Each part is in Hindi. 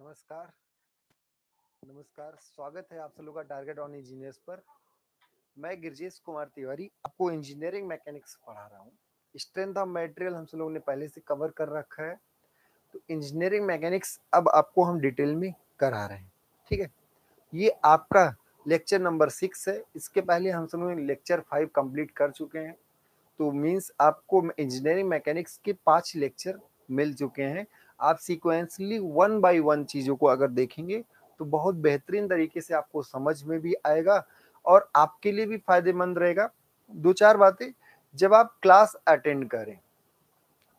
नमस्कार। नमस्कार, स्वागत है आप सब लोग का टारगेट ऑन इंजीनियर्स पर। मैं गिरजेश कुमार तिवारी आपको इंजीनियरिंग मैकेनिक्स पढ़ा रहा हूँ। स्ट्रेंथ ऑफ मटेरियल हम सब लोगों ने पहले से कवर कर रखा है, तो इंजीनियरिंग मैकेनिक्स अब आपको हम डिटेल में करा रहे हैं। ठीक है, ये आपका लेक्चर नंबर 6 है। इसके पहले हम सब लोग लेक्चर 5 कंप्लीट कर चुके हैं, तो मीन्स आपको इंजीनियरिंग मैकेनिक्स के 5 लेक्चर मिल चुके हैं। आप सीक्वेंसली 1 बाय 1 चीज़ों को अगर देखेंगे तो बहुत बेहतरीन तरीके से आपको समझ में भी आएगा और आपके लिए भी फायदेमंद रहेगा। 2-4 बातें, जब आप क्लास अटेंड करें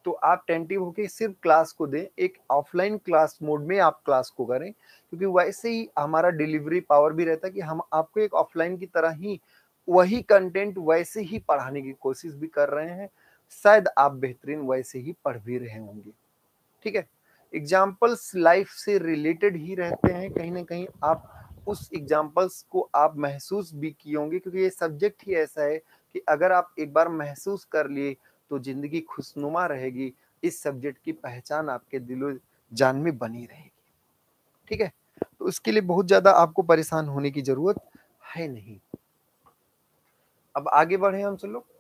तो आप टेंटिव होके सिर्फ क्लास को दें। एक ऑफलाइन क्लास मोड में आप क्लास को करें, क्योंकि वैसे ही हमारा डिलीवरी पावर भी रहता है कि हम आपको एक ऑफलाइन की तरह ही वही कंटेंट वैसे ही पढ़ाने की कोशिश भी कर रहे हैं। शायद आप बेहतरीन वैसे ही पढ़ भी रहे होंगे। ठीक है, एग्जाम्पल्स लाइफ से रिलेटेड ही रहते हैं, कहीं ना कहीं आप उस एग्जाम्पल्स को आप महसूस भी किए होंगे, क्योंकि ये सब्जेक्ट ही ऐसा है कि अगर आप एक बार महसूस कर लिए तो जिंदगी खुशनुमा रहेगी। इस सब्जेक्ट की पहचान आपके दिलो जान में बनी रहेगी। ठीक है, तो इसके लिए बहुत ज्यादा आपको परेशान होने की जरूरत है नहीं। अब आगे बढ़े हम सब लोग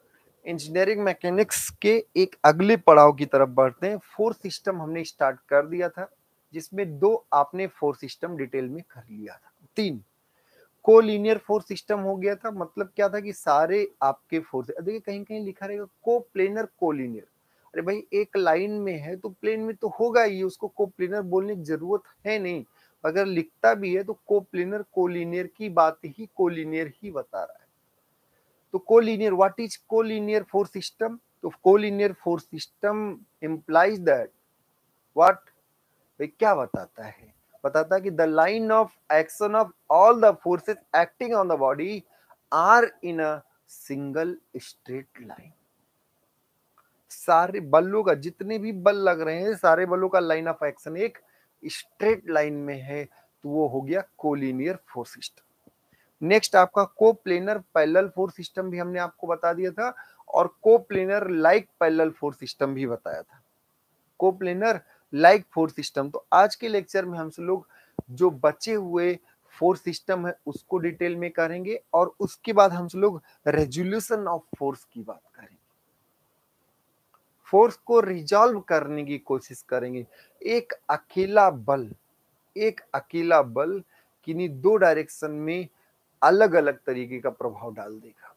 इंजीनियरिंग मैकेनिक्स के एक अगले पड़ाव की तरफ बढ़ते हैं। फोर्स सिस्टम हमने स्टार्ट कर दिया था, जिसमें 2 आपने फोर्स सिस्टम डिटेल में कर लिया था। 3 कोलिनियर फोर्स सिस्टम हो गया था। मतलब क्या था कि सारे आपके फोर्स, देखिए कहीं कहीं लिखा रहेगा कोप्लेनर कोलिनियर। अरे भाई, एक लाइन में है तो प्लेन में तो होगा ही, उसको कोप्लेनर बोलने की जरूरत है नहीं। अगर लिखता भी है तो कोप्लेनर कोलिनियर की बात ही कोलिनियर ही बता रहा है। तो collinear, what is collinear force system? तो collinear force system implies that what, भाई क्या बताता है? बताता है कि the line of action of all the forces acting on the body are in a single straight line. सारे बलों का, जितने भी बल लग रहे हैं, सारे बलों का लाइन ऑफ एक्शन एक स्ट्रेट लाइन में है, तो वो हो गया कोलिनियर फोर्स सिस्टम। नेक्स्ट आपका कोप्लेनर पैरेलल फोर्स सिस्टम भी हमने आपको बता दिया था, और coplanar like parallel force system भी बताया था। कोप्लेनर लाइक फोर्स सिस्टम, तो आज के लेक्चर में हम सब लोग जो बचे हुए फोर्स सिस्टम है उसको डिटेल में करेंगे, और उसके बाद हम सब लोग रेजोल्यूशन ऑफ फोर्स की बात करेंगे। फोर्स को रिजॉल्व करने की कोशिश करेंगे। एक अकेला बल, एक अकेला बल किन्हीं 2 डायरेक्शन में अलग अलग तरीके का प्रभाव डाल देगा।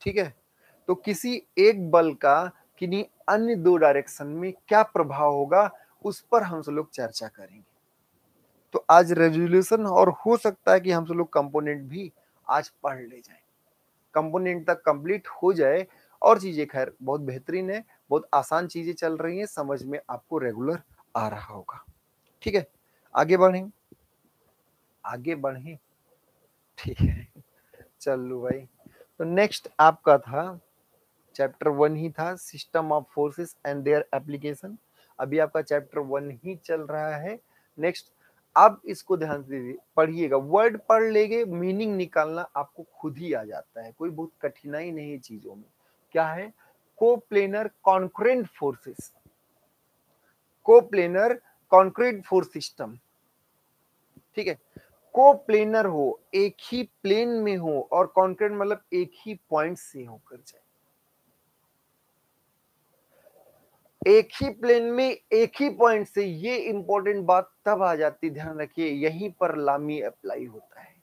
ठीक है, तो किसी एक बल का किन्हीं अन्य 2 डायरेक्शन में क्या प्रभाव होगा, उस पर हम सब लोग चर्चा करेंगे। तो आज रेजोल्यूशन, और हो सकता है कि हम सब लोग कंपोनेंट भी आज पढ़ ले जाएं, कंपोनेंट तक कंप्लीट हो जाए। और चीजें खैर बहुत बेहतरीन है, बहुत आसान चीजें चल रही हैं, समझ में आपको रेगुलर आ रहा होगा। ठीक है, आगे बढ़ें, आगे बढ़ें। ठीक है, चलो भाई। तो नेक्स्ट आपका था चैप्टर 1 ही था, system of forces and their application. अभी आपका चैप्टर 1 ही चल रहा है। नेक्स्ट, अब इसको ध्यान से पढ़िएगा, वर्ड पढ़ लेंगे, मीनिंग निकालना आपको खुद ही आ जाता है, कोई बहुत कठिनाई नहीं है चीजों में। क्या है? Coplanar concurrent forces, coplanar concrete force system. ठीक है, कोप्लेनर हो, एक ही प्लेन में हो, और कॉन्क्रीट मतलब एक ही पॉइंट से होकर जाए। एक ही प्लेन में एक ही पॉइंट से, ये इंपॉर्टेंट बात तब आ जाती, ध्यान रखिए, यहीं पर लामी अप्लाई होता है।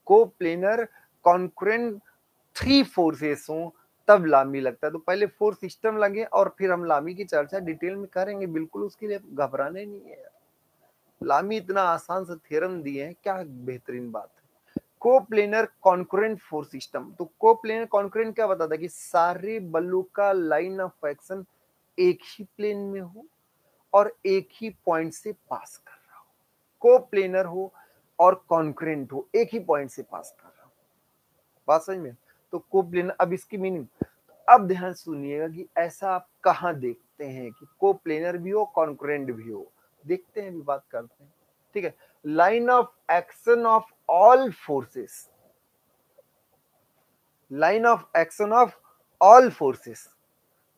को प्लेनर कॉन्करेंट 3 फोर्सेस हो तब लामी लगता है। तो पहले फोर्स सिस्टम लगे और फिर हम लामी की चर्चा डिटेल में करेंगे, बिल्कुल उसके लिए घबराने नहीं है यार। लामी इतना आसान से थ्योरम दिए हैं, क्या बेहतरीन बात है। कोप्लेनर कॉन्करेंट फोर्स सिस्टम, तो कोप्लेनर कॉन्करेंट क्या बताता है कि सारे बलों का लाइन ऑफ एक्शन एक ही प्लेन में हो और एक ही पॉइंट से पास कर रहा हो। कोप्लेनर हो और कॉन्करेंट हो, एक ही पॉइंट से पास कर रहा हो। बात समझ में? तो कोप्लेनर, अब इसकी मीनिंग, अब ध्यान सुनिएगा कि ऐसा आप कहां देखते हैं कि कोप्लेनर भी हो कॉन्करेंट भी हो। देखते हैं, भी बात करते हैं। ठीक है, line of action of all forces, line of action of all forces,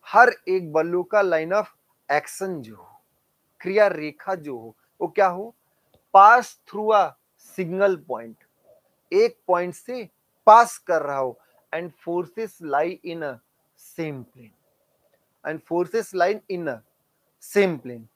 हर एक बलों का लाइन ऑफ एक्शन जो हो, प्रक्रिया रेखा जो हो वो क्या हो, pass through a single point, एक पॉइंट से पास कर रहा हो, and forces lie in a same plane, and forces line in a same plane.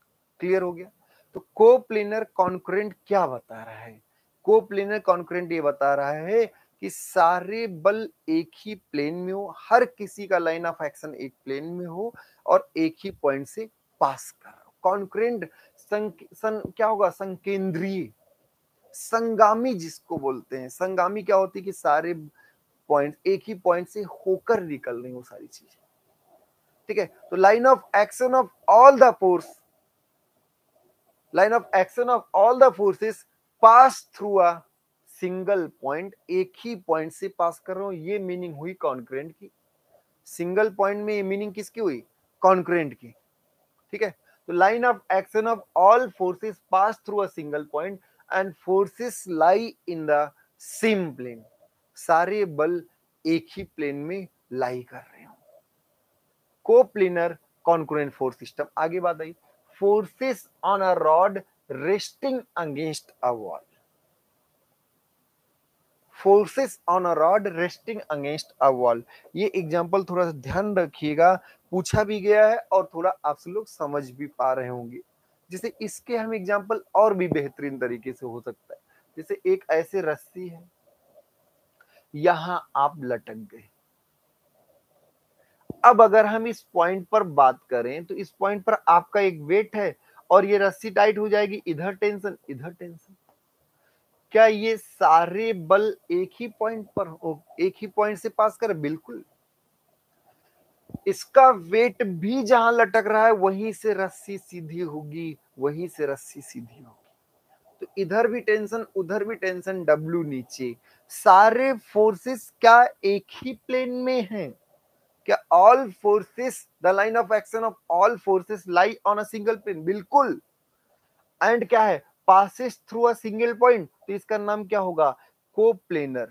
Clear हो गया? तो कोप्लेनर कॉन्करेंट क्या बता रहा है? कोप्लेनर कॉन्करेंट ये बता रहा है कि सारे बल एक ही प्लेन में हो, हर किसी का लाइन ऑफ एक्शन एक प्लेन में हो और एक ही पॉइंट से पास कर रहा हो। कॉन्करेंट क्या होगा, संकेंद्रीय, संगामी जिसको बोलते हैं। संगामी क्या होती है कि सारे पॉइंट एक ही पॉइंट से होकर निकल रही वो सारी चीजें। ठीक है, तो line of action of all the force, line of action of all the forces pass through a single point, एक ही पॉइंट से पास कर रहा हूं, ये मीनिंग हुई कॉन्करेंट की। सिंगल पॉइंट में ये मीनिंग किसकी हुई, कॉन्करेंट की। ठीक है, तो line of action of all forces pass through a single point and forces lie in the same plane, सारे बल एक ही प्लेन में लाई कर रहे हो। Coplanar concurrent force system. आगे बात आई, forces on a rod resting against a wall, forces on a rod resting against a wall. ये एग्जांपल थोड़ा सा ध्यान रखिएगा, पूछा भी गया है और थोड़ा आप लोग समझ भी पा रहे होंगे। जैसे इसके हम एग्जांपल और भी बेहतरीन तरीके से हो सकता है। जैसे एक ऐसे रस्सी है, यहां आप लटक गए। अब अगर हम इस पॉइंट पर बात करें तो इस पॉइंट पर आपका एक वेट है और ये रस्सी टाइट हो जाएगी, इधर टेंशन इधर टेंशन। क्या ये सारे बल एक ही पॉइंट पर एक ही पॉइंट से पास कर? बिल्कुल। इसका वेट भी जहां लटक रहा है वहीं से रस्सी सीधी होगी, वहीं से रस्सी सीधी होगी। तो इधर भी टेंशन उधर भी टेंशन, डब्ल्यू नीचे। सारे फोर्सेस क्या एक ही प्लेन में हैं? क्या all forces, the line of action of all forces lie on a single plane? बिल्कुल। एंड क्या है, passes through a single point, तो इसका नाम क्या होगा, कोप्लेनर।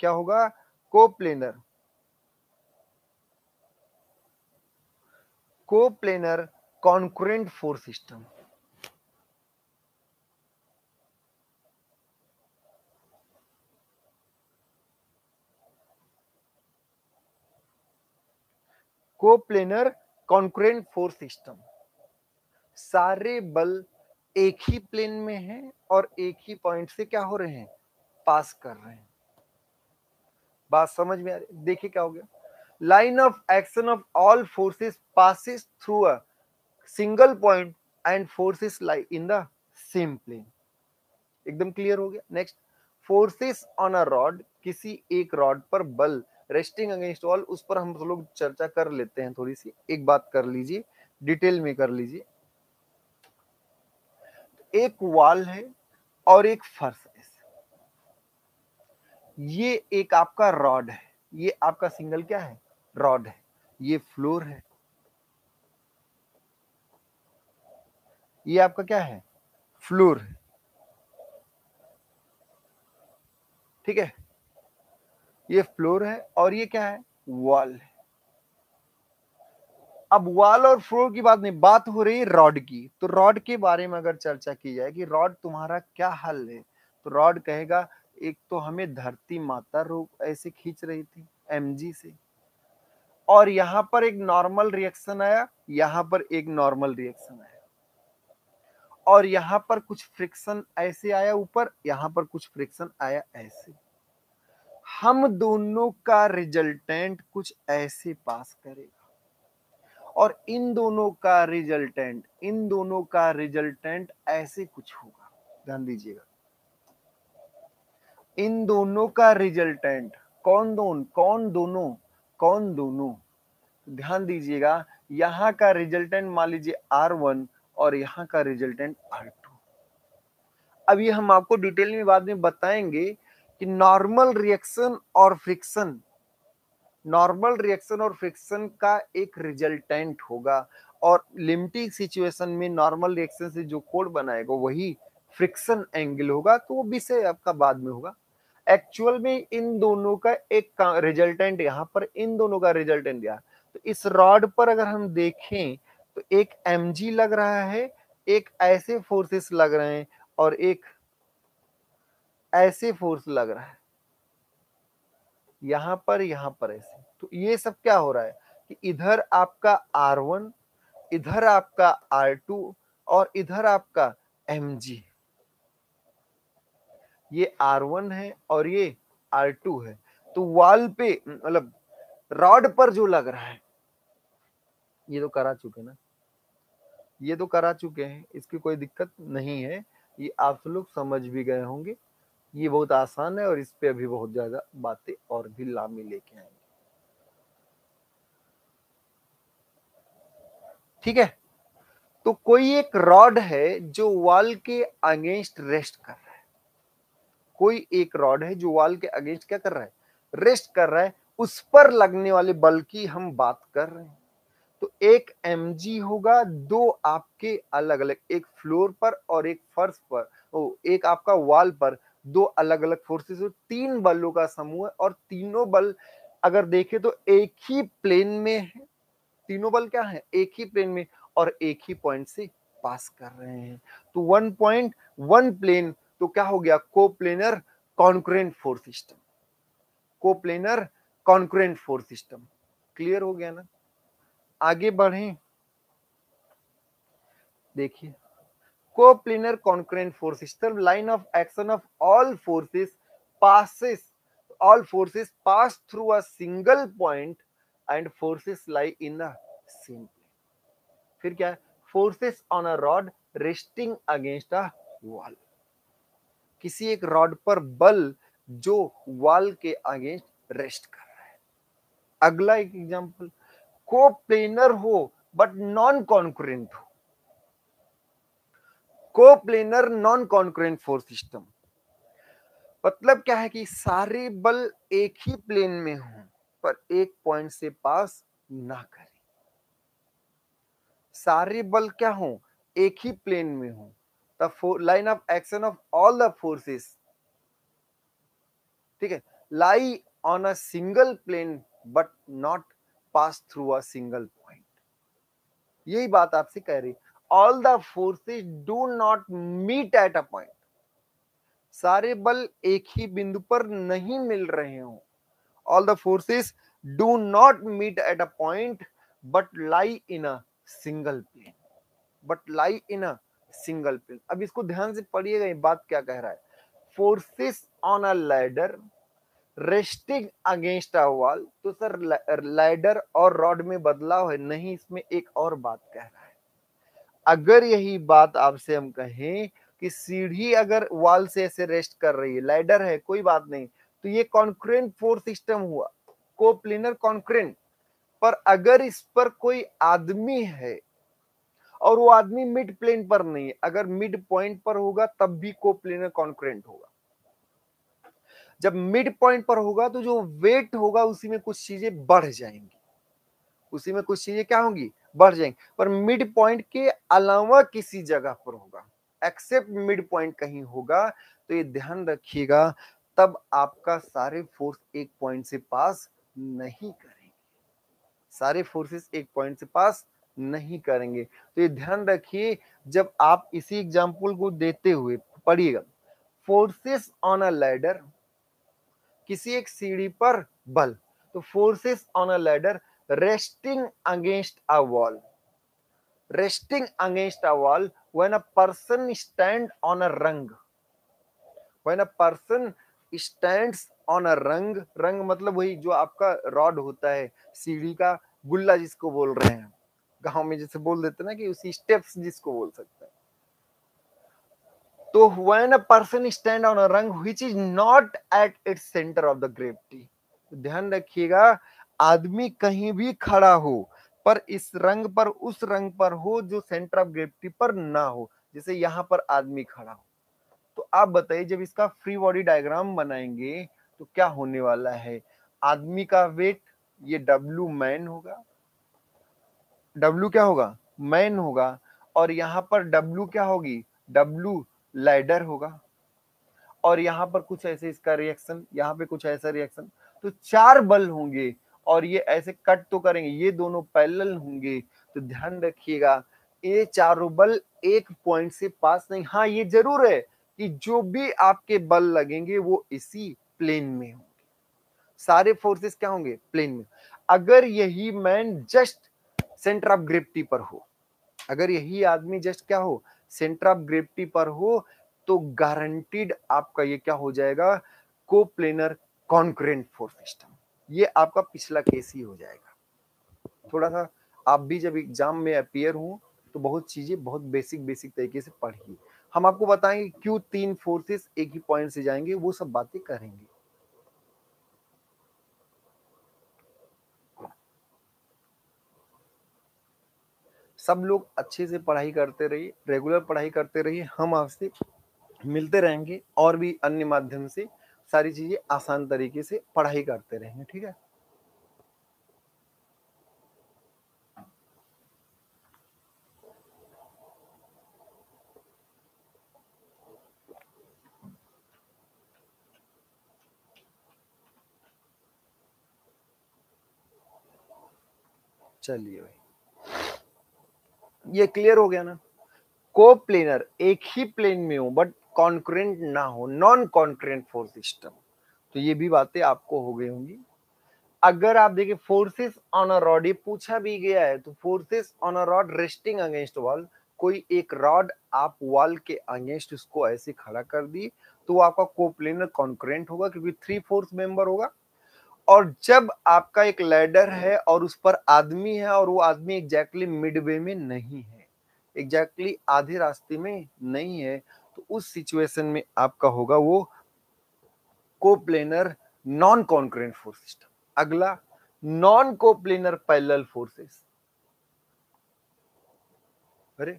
क्या होगा, coplanar. Coplanar concurrent force system. Coplanar concurrent force system, सारे बल एक ही प्लेन में हैं और एक ही पॉइंट से क्या हो रहे हैं, पास कर रहे हैं। बात समझ में आ रही? देखिए क्या हो गया, line of action of all forces passes through a single point and forces lie in the same plane. एकदम क्लियर हो गया। Next, forces on a rod, किसी एक रॉड पर बल रेस्टिंग अगेंस्ट वॉल, उस पर हम लोग चर्चा कर लेते हैं थोड़ी सी। एक बात कर लीजिए, डिटेल में कर लीजिए। एक वॉल है और एक फर्श है, ये एक आपका रॉड है, ये आपका सिंगल क्या है, रॉड है। ये फ्लोर है, ये आपका क्या है, फ्लोर है। ठीक है, ये फ्लोर है और ये क्या है, वॉल है। अब वॉल और फ्लोर की बात नहीं, बात हो रही है रॉड की। तो रॉड के बारे में अगर चर्चा की जाए कि रॉड तुम्हारा क्या हल है, तो रॉड कहेगा एक तो हमें धरती माता रोक ऐसे खींच रही थी एमजी से, और यहां पर एक नॉर्मल रिएक्शन आया, यहां पर एक नॉर्मल रिएक्शन आया, और यहां पर कुछ फ्रिक्शन ऐसे आया ऊपर, यहां पर कुछ फ्रिक्शन आया ऐसे। हम दोनों का रिजल्टेंट कुछ ऐसे पास करेगा और इन दोनों का रिजल्टेंट, इन दोनों का रिजल्टेंट ऐसे कुछ होगा। ध्यान दीजिएगा, इन दोनों का रिजल्टेंट, कौन दोनों, ध्यान दीजिएगा, यहां का रिजल्टेंट मान लीजिए R1 और यहां का रिजल्टेंट R2। अब ये हम आपको डिटेल में बाद में बताएंगे कि नॉर्मल रिएक्शन और फ्रिक्शन, नॉर्मल रिएक्शन और फ्रिक्शन का एक रिजल्टेंट होगा, और लिमिटिंग सिचुएशन में नॉर्मल रिएक्शन से जो कोण बनाएगा वही फ्रिक्शन एंगल होगा। तो वो विषय आपका बाद में होगा। एक्चुअल में इन दोनों का एक रिजल्टेंट यहाँ पर, इन दोनों का रिजल्टेंट यहाँ। तो इस रॉड पर अगर हम देखें तो एक mg लग रहा है, एक ऐसे फोर्सेस लग रहे हैं और एक ऐसे फोर्स लग रहा है, यहां पर ऐसे। तो ये सब क्या हो रहा है कि इधर आपका R1, इधर आपका R2 और इधर आपका mg। ये R1 है और ये R2 है। तो वॉल पे मतलब रॉड पर जो लग रहा है, ये तो करा चुके ना, ये तो करा चुके हैं, इसकी कोई दिक्कत नहीं है, ये आप लोग समझ भी गए होंगे। ये बहुत आसान है और इस पे अभी बहुत ज्यादा बातें और भी लामी लेके आएंगे। ठीक है, तो कोई एक रॉड है जो वॉल के अगेंस्ट रेस्ट कर रहा है, कोई एक रॉड है जो वॉल के अगेंस्ट क्या कर रहा है, रेस्ट कर रहा है, उस पर लगने वाले बल की हम बात कर रहे हैं। तो एक mg होगा, दो आपके अलग अलग, एक फ्लोर पर और एक फर्श पर, एक आपका वॉल पर, दो अलग अलग फोर्सेस, तीन बलों का समूह है और तीनों बल अगर देखें तो एक ही प्लेन में है। तीनों बल क्या है, एक ही प्लेन में और एक ही पॉइंट से पास कर रहे हैं। तो 1.1 प्लेन, तो क्या हो गया, coplanar concurrent force system, coplanar concurrent force system. Clear हो गया ना? आगे बढ़ें, देखिए coplanar concurrent force system, line of action of all forces passes, all forces pass through a single point and forces lie in a same plane। फिर क्या है, forces on a rod resting against a wall, किसी एक रॉड पर बल जो वॉल के अगेंस्ट रेस्ट कर रहा है। अगला एक एग्जांपल, कोप्लेनर हो बट नॉन कॉन्करेंट हो, coplanar non concurrent force system, मतलब क्या है कि सारे बल एक ही प्लेन में हों पर एक पॉइंट से पास ना करें, सारे बल क्या हों, एक ही प्लेन में हों। The line of action of all the forces, ठीक है, lie on a single plane but not pass through a single point. यही बात आपसे कह रही, all the forces do not meet at a point, सारे बल एक ही बिंदु पर नहीं मिल रहे हो। All the forces do not meet at a point but lie in a single plane, but lie in a single plane. अब इसको ध्यान से पढ़िएगा, ये बात क्या कह रहा है, forces on a ladder resting against a wall. तो सर लैडर और रॉड में बदलाव है नहीं, इसमें एक और बात कह रहा है। अगर यही बात आपसे हम कहें कि सीढ़ी अगर वॉल से ऐसे रेस्ट कर रही है, लैडर है कोई बात नहीं, तो ये कॉन्करेंट फोर्स सिस्टम हुआ, कोप्लेनर कॉन्करेंट। पर अगर इस पर कोई आदमी है और वो आदमी मिड प्लेन पर नहीं है, अगर मिड पॉइंट पर होगा तब भी कोप्लेनर कॉन्करेंट होगा। जब मिड पॉइंट पर होगा तो जो वेट होगा उसी में कुछ चीजें बढ़ जाएंगी, उसी में कुछ चीजें क्या होंगी, बढ़ जाएंगी। पर मिड पॉइंट के अलावा किसी जगह पर होगा, एक्सेप्ट मिड पॉइंट कहीं होगा, तो ये ध्यान रखिएगा, तब आपका सारे फोर्स एक पॉइंट से पास नहीं करेंगे, सारे फोर्सेस एक पॉइंट से पास नहीं करेंगे। तो ये ध्यान रखिए, जब आप इसी एग्जांपल को देते हुए पढ़िएगा, फोर्सेस ऑन अ लैडर, किसी एक सीढ़ी पर बल, तो forces on a ladder resting against a wall, resting against a wall when a person stand on a rung, when a person stands on a rung, रंग मतलब वही जो आपका रॉड होता है, सीढ़ी का गुल्ला जिसको बोल रहे हैं, गांव में जैसे बोल देते ना कि उसी स्टेप्स जिसको बोल सकते हैं। तो when a person stand on a rung which is not at its center of the gravity, ध्यान रखिएगा, आदमी कहीं भी खड़ा हो पर इस रंग पर, उस रंग पर हो जो सेंटर ऑफ ग्रेविटी पर ना हो, जैसे यहां पर आदमी खड़ा हो। तो आप बताइए, जब इसका फ्री बॉडी डायग्राम बनाएंगे तो क्या होने वाला है, आदमी का वेट ये W मैन होगा, W क्या होगा, मैन होगा, और यहां पर W क्या होगी, W लैडर होगा, और यहां पर कुछ ऐसे इसका रिएक्शन, यहां पे कुछ ऐसा रिएक्शन, तो चार बल होंगे और ये ऐसे कट तो करेंगे, ये दोनों पैरेलल होंगे। तो ध्यान रखिएगा, ये चारों बल एक पॉइंट से पास नहीं। हाँ ये जरूर है कि जो भी आपके बल लगेंगे वो इसी प्लेन में होंगे, सारे फोर्सेस क्या होंगे, प्लेन में। अगर यही man just centre of gravity पर हो, अगर यही आदमी जस्ट क्या हो, सेंटर ऑफ ग्रेविटी पर हो, तो गारंटीड आपका ये क्या हो जाएगा, कोप्लेनर कॉन्करेंट फोर्स सिस्टम। ये आपका पिछला केस ही हो जाएगा। थोड़ा सा आप भी जब एग्जाम में अपियर हो तो बहुत चीजें बहुत बेसिक बेसिक तरीके से पढ़िए। हम आपको बताएंगे क्यों तीन फोर्सेस एक ही पॉइंट से जाएंगे, वो सब बातें करेंगे। सब लोग अच्छे से पढ़ाई करते रहिए, रेगुलर पढ़ाई करते रहिए। हम आपसे मिलते रहेंगे और भी अन्य माध्यम से सारी चीजें आसान तरीके से पढ़ाई करते रहेंगे, ठीक है। चलिए भाई, ये क्लियर हो गया ना। कोप्लेनर एक ही प्लेन में हो बट कॉन्करेंट ना हो, नॉन कॉन्करेंट फोर्स सिस्टम। तो ये भी बातें आपको हो गई होंगी। अगर आप देखिए फोर्सेस ऑन अ रॉड, ये पूछा भी गया है, तो forces on a rod resting against wall, कोई एक रॉड आप वॉल के अगेंस्ट उसको ऐसे खड़ा कर दी, तो वो आपका कोप्लेनर कॉन्करेंट होगा, क्योंकि थ्री फोर्स मेंबर होगा। और जब आपका एक लैडर है और उस पर आदमी है और वो आदमी एग्जैक्टली मिडवे में नहीं है, एग्जैक्टली आधे रास्ते में नहीं है, तो उस सिचुएशन में आपका होगा वो coplanar non concurrent force system. अगला, नॉन कोप्लेनर पैरेलल फोर्सेस। अरे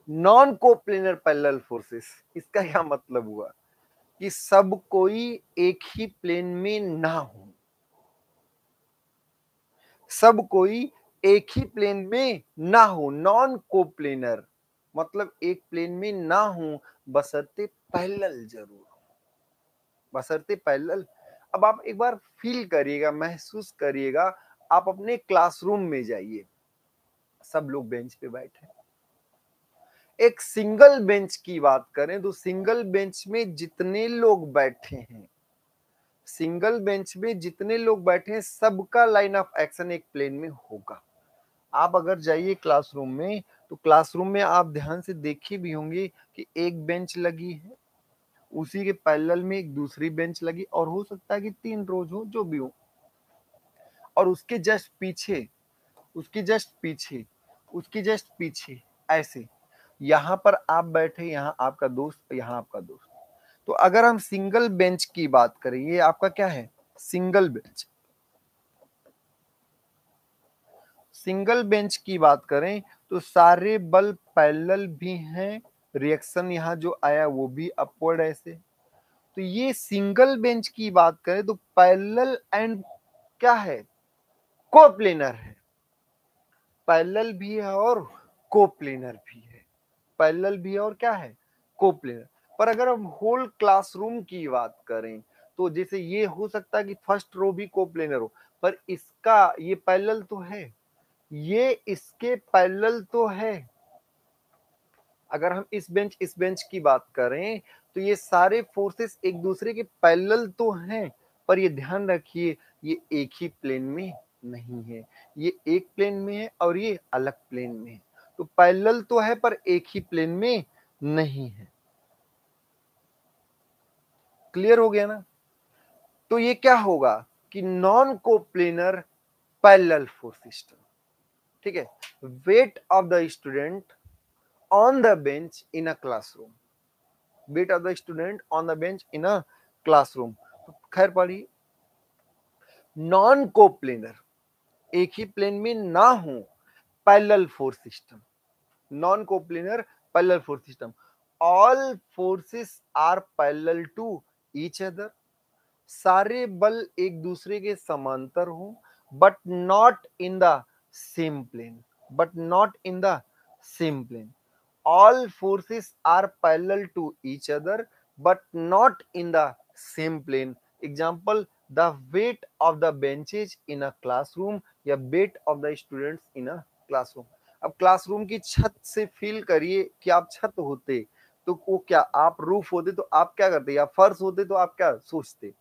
नॉन कोप्लेनर पैरेलल फोर्सेस, इसका क्या मतलब हुआ कि सब कोई एक ही प्लेन में ना हो, सब कोई एक ही प्लेन में ना हो। नॉन कोप्लेनर मतलब एक प्लेन में ना हो, बशर्ते पैरेलल जरूर हो, बशर्ते पैरेलल। अब आप एक बार फील करिएगा, महसूस करिएगा, आप अपने क्लासरूम में जाइए, सब लोग बेंच पे बैठे, एक सिंगल बेंच की बात करें तो सिंगल बेंच में जितने लोग बैठे हैं, सिंगल बेंच में जितने लोग बैठे हैं, सबका लाइन ऑफ एक्शन एक प्लेन में होगा। आप अगर जाइए क्लासरूम में, तो क्लासरूम में आप ध्यान से देखे भी होंगे कि एक बेंच लगी है, उसी के पैरेलल में एक दूसरी बेंच लगी, और हो सकता है कि तीन रोज हो, जो भी हो, और उसके जस्ट पीछे, उसकी जस्ट पीछे, उसकी जस्ट पीछे, ऐसे यहाँ पर आप बैठे, यहाँ आपका दोस्त, यहाँ आपका दोस्त। तो अगर हम सिंगल बेंच की बात करें, ये आपका क्या है, सिंगल बेंच। सिंगल बेंच की बात करें तो सारे बल पैरेलल भी हैं, रिएक्शन यहाँ जो आया वो भी अपवर्ड ऐसे। तो ये सिंगल बेंच की बात करें तो पैरेलल एंड क्या है, कोप्लेनर है, पैरेलल भी है और कोप्लेनर भी है, पैरेलल भी है और क्या है, कोप्लेनर। पर अगर हम होल क्लासरूम की बात करें तो जैसे ये हो सकता है कि फर्स्ट रो भी कोप्लेनर हो, पर इसका ये पैरेलल तो है, ये इसके पैरेलल तो है। अगर हम इस बेंच की बात करें तो ये सारे फोर्सेस एक दूसरे के पैरेलल तो हैं, पर ये ध्यान रखिए ये एक ही प्लेन में नहीं है, ये एक प्लेन में है और ये अलग प्लेन में है। तो पैरेलल तो है पर एक ही प्लेन में नहीं है। क्लियर हो गया ना। तो ये क्या होगा कि non coplanar parallel force system, ठीक है। Weight of the student on the bench in a classroom, weight of the student on the bench in a classroom। तो खैर पढ़ी, नॉन कोप्लेनर एक ही प्लेन में ना हो, parallel force system, non coplanar parallel force system. All forces are parallel to each other, सारे बल एक दूसरे के समांतर हो, but not in the same plane, but not in the same plane. All forces are parallel to each other but not in the same plane। Example, the weight of the benches in a classroom या weight of the students in a classroom। अब क्लासरूम की छत से फील करिए कि आप छत होते तो वो क्या, आप रूफ होते तो आप क्या करते, या फर्श होते तो आप क्या सोचते।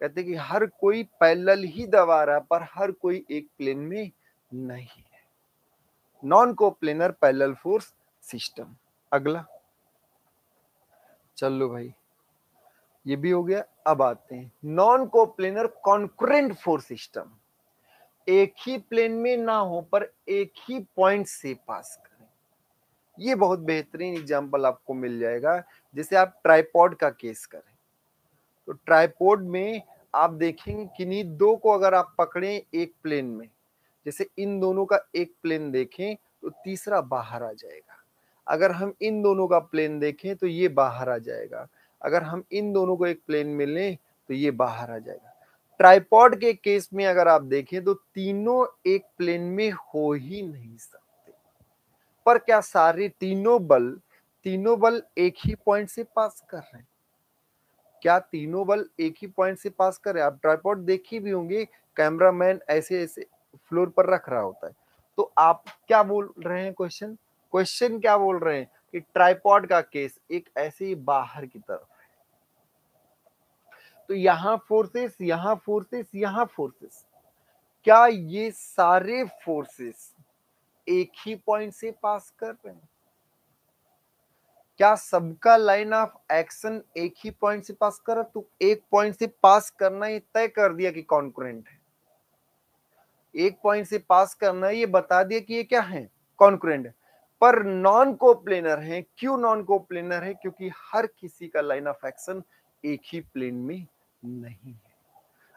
कहते कि हर कोई पैरेलल ही दबा रहा पर हर कोई एक प्लेन में नहीं है। Non coplanar parallel force system. अगला, चलो भाई ये भी हो गया। अब आते हैं non coplanar concurrent force system. एक ही प्लेन में ना हो पर एक ही पॉइंट से पास करें। ये बहुत बेहतरीन एग्जांपल आपको मिल जाएगा। जैसे आप ट्राइपॉड का केस करें तो ट्राइपॉड में आप देखेंगे किन्हीं दो को अगर आप पकड़ें एक प्लेन में, जैसे इन दोनों का एक प्लेन देखें तो तीसरा बाहर आ जाएगा। अगर हम इन दोनों का प्लेन देखें तो ये बाहर आ जाएगा। अगर हम इन दोनों को एक प्लेन में लें तो ये बाहर आ जाएगा। ट्राइपॉड के केस में अगर आप देखें तो तीनों एक प्लेन में हो ही नहीं सकते। पर क्या सारे तीनों बल एक ही पॉइंट से पास कर रहे हैं? क्या तीनों बल एक ही पॉइंट से पास कर रहे हैं? आप ट्राइपॉड देखी भी होंगे, कैमरामैन ऐसे ऐसे फ्लोर पर रख रहा होता है। तो आप क्या बोल रहे हैं, क्वेश्चन क्या बोल रहे हैं कि ट्राइपॉड का केस एक ऐसे ही बाहर की तरफ है। तो यहां फोर्सेस, यहां फोर्सेस, यहां फोर्सेस, क्या ये सारे फोर्सेस एक ही पॉइंट से पास कर रहे हैं? क्या सबका लाइन ऑफ एक्शन एक ही पॉइंट से पास कर रहा? तो एक पॉइंट से पास करना ये तय कर दिया कि कॉन्करेंट है। एक पॉइंट से पास करना ये बता दिया कि ये क्या है, कॉन्करेंट है। पर नॉन कोप्लेनर है। क्यों नॉन कोप्लेनर है? क्योंकि हर किसी का लाइन ऑफ एक्शन एक ही प्लेन में नहीं है।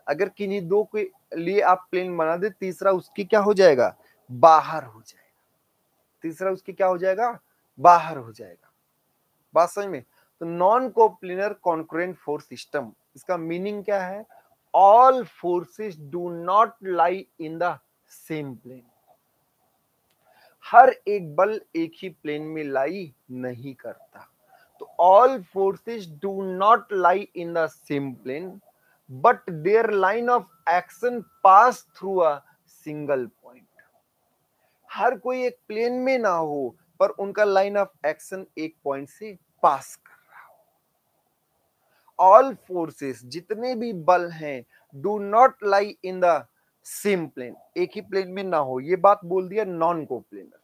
अगर किन्हीं दो के लिए आप प्लेन बना दे, तीसरा उसकी क्या हो जाएगा, बाहर हो जाएगा। तीसरा उसकी क्या हो जाएगा, बाहर हो जाएगा। बात समझ में? तो non coplanar concurrent force system, इसका मीनिंग क्या है? All forces do not lie in the same plane. हर एक बल एक ही प्लेन में लाई नहीं करता। तो all forces do not lie in the same plane but their line of action pass through a single point. हर कोई एक प्लेन में ना हो पर उनका लाइन ऑफ एक्शन एक पॉइंट से पास कर रहा हो। ऑल फोर्सेस, जितने भी बल हैं, do not lie in the same plane, एक ही प्लेन में ना हो। ये बात बोल दिया नॉन कोप्लेनर।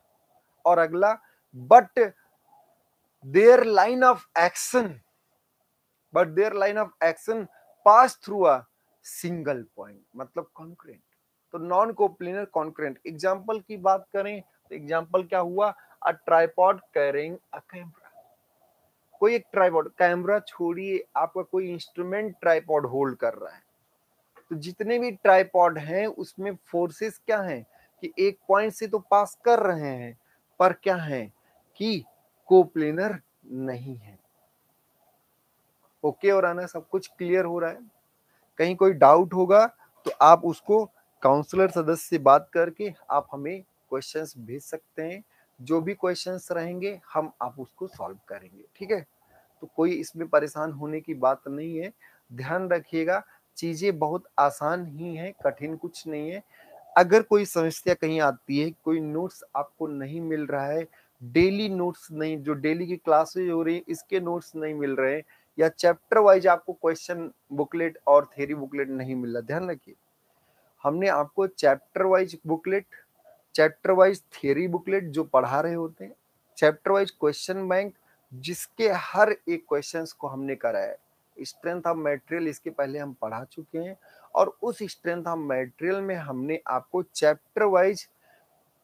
और अगला, but their line of action, pass through a single point, मतलब कॉन्करेंट। तो नॉन कोप्लेनर कॉन्करेंट। एग्जाम्पल की बात करें तो एग्जाम्पल क्या हुआ, a tripod carrying a camera. कोई एक ट्राइपॉड, कैमरा छोड़िए, आपका कोई इंस्ट्रूमेंट ट्राइपॉड होल्ड कर रहा है। तो जितने भी ट्राइपॉड हैं उसमें फोर्सेस क्या हैं कि एक पॉइंट से तो पास कर रहे हैं पर क्या है कि कोप्लेनर नहीं है। ओके और आना, सब कुछ क्लियर हो रहा है? कहीं कोई डाउट होगा तो आप उसको काउंसलर सदस्य से बात करके आप हमें क्वेश्चंस भेज सकते हैं। जो भी क्वेश्चंस रहेंगे हम आप उसको सॉल्व करेंगे, ठीक है? तो कोई इसमें परेशान होने की बात नहीं है। ध्यान रखिएगा, चीजें बहुत आसान ही हैं, कठिन कुछ नहीं है। अगर कोई समस्या कहीं आती है, कोई नोट्स आपको नहीं मिल रहा है, डेली नोट्स नहीं, जो डेली की क्लासेज हो रही है इसके नोट्स नहीं मिल रहे हैं, या चैप्टर वाइज आपको क्वेश्चन बुकलेट और थ्योरी बुकलेट नहीं मिल रहा, ध्यान रखिए हमने आपको chapter wise booklet, chapter wise theory booklet जो पढ़ा रहे होते हैं, चैप्टर वाइज क्वेश्चन बैंक जिसके हर एक क्वेश्चंस को हमने कराया है। स्ट्रेंथ ऑफ मटेरियल इसके पहले हम पढ़ा चुके हैं और उस स्ट्रेंथ ऑफ मटेरियल में हमने आपको चैप्टर वाइज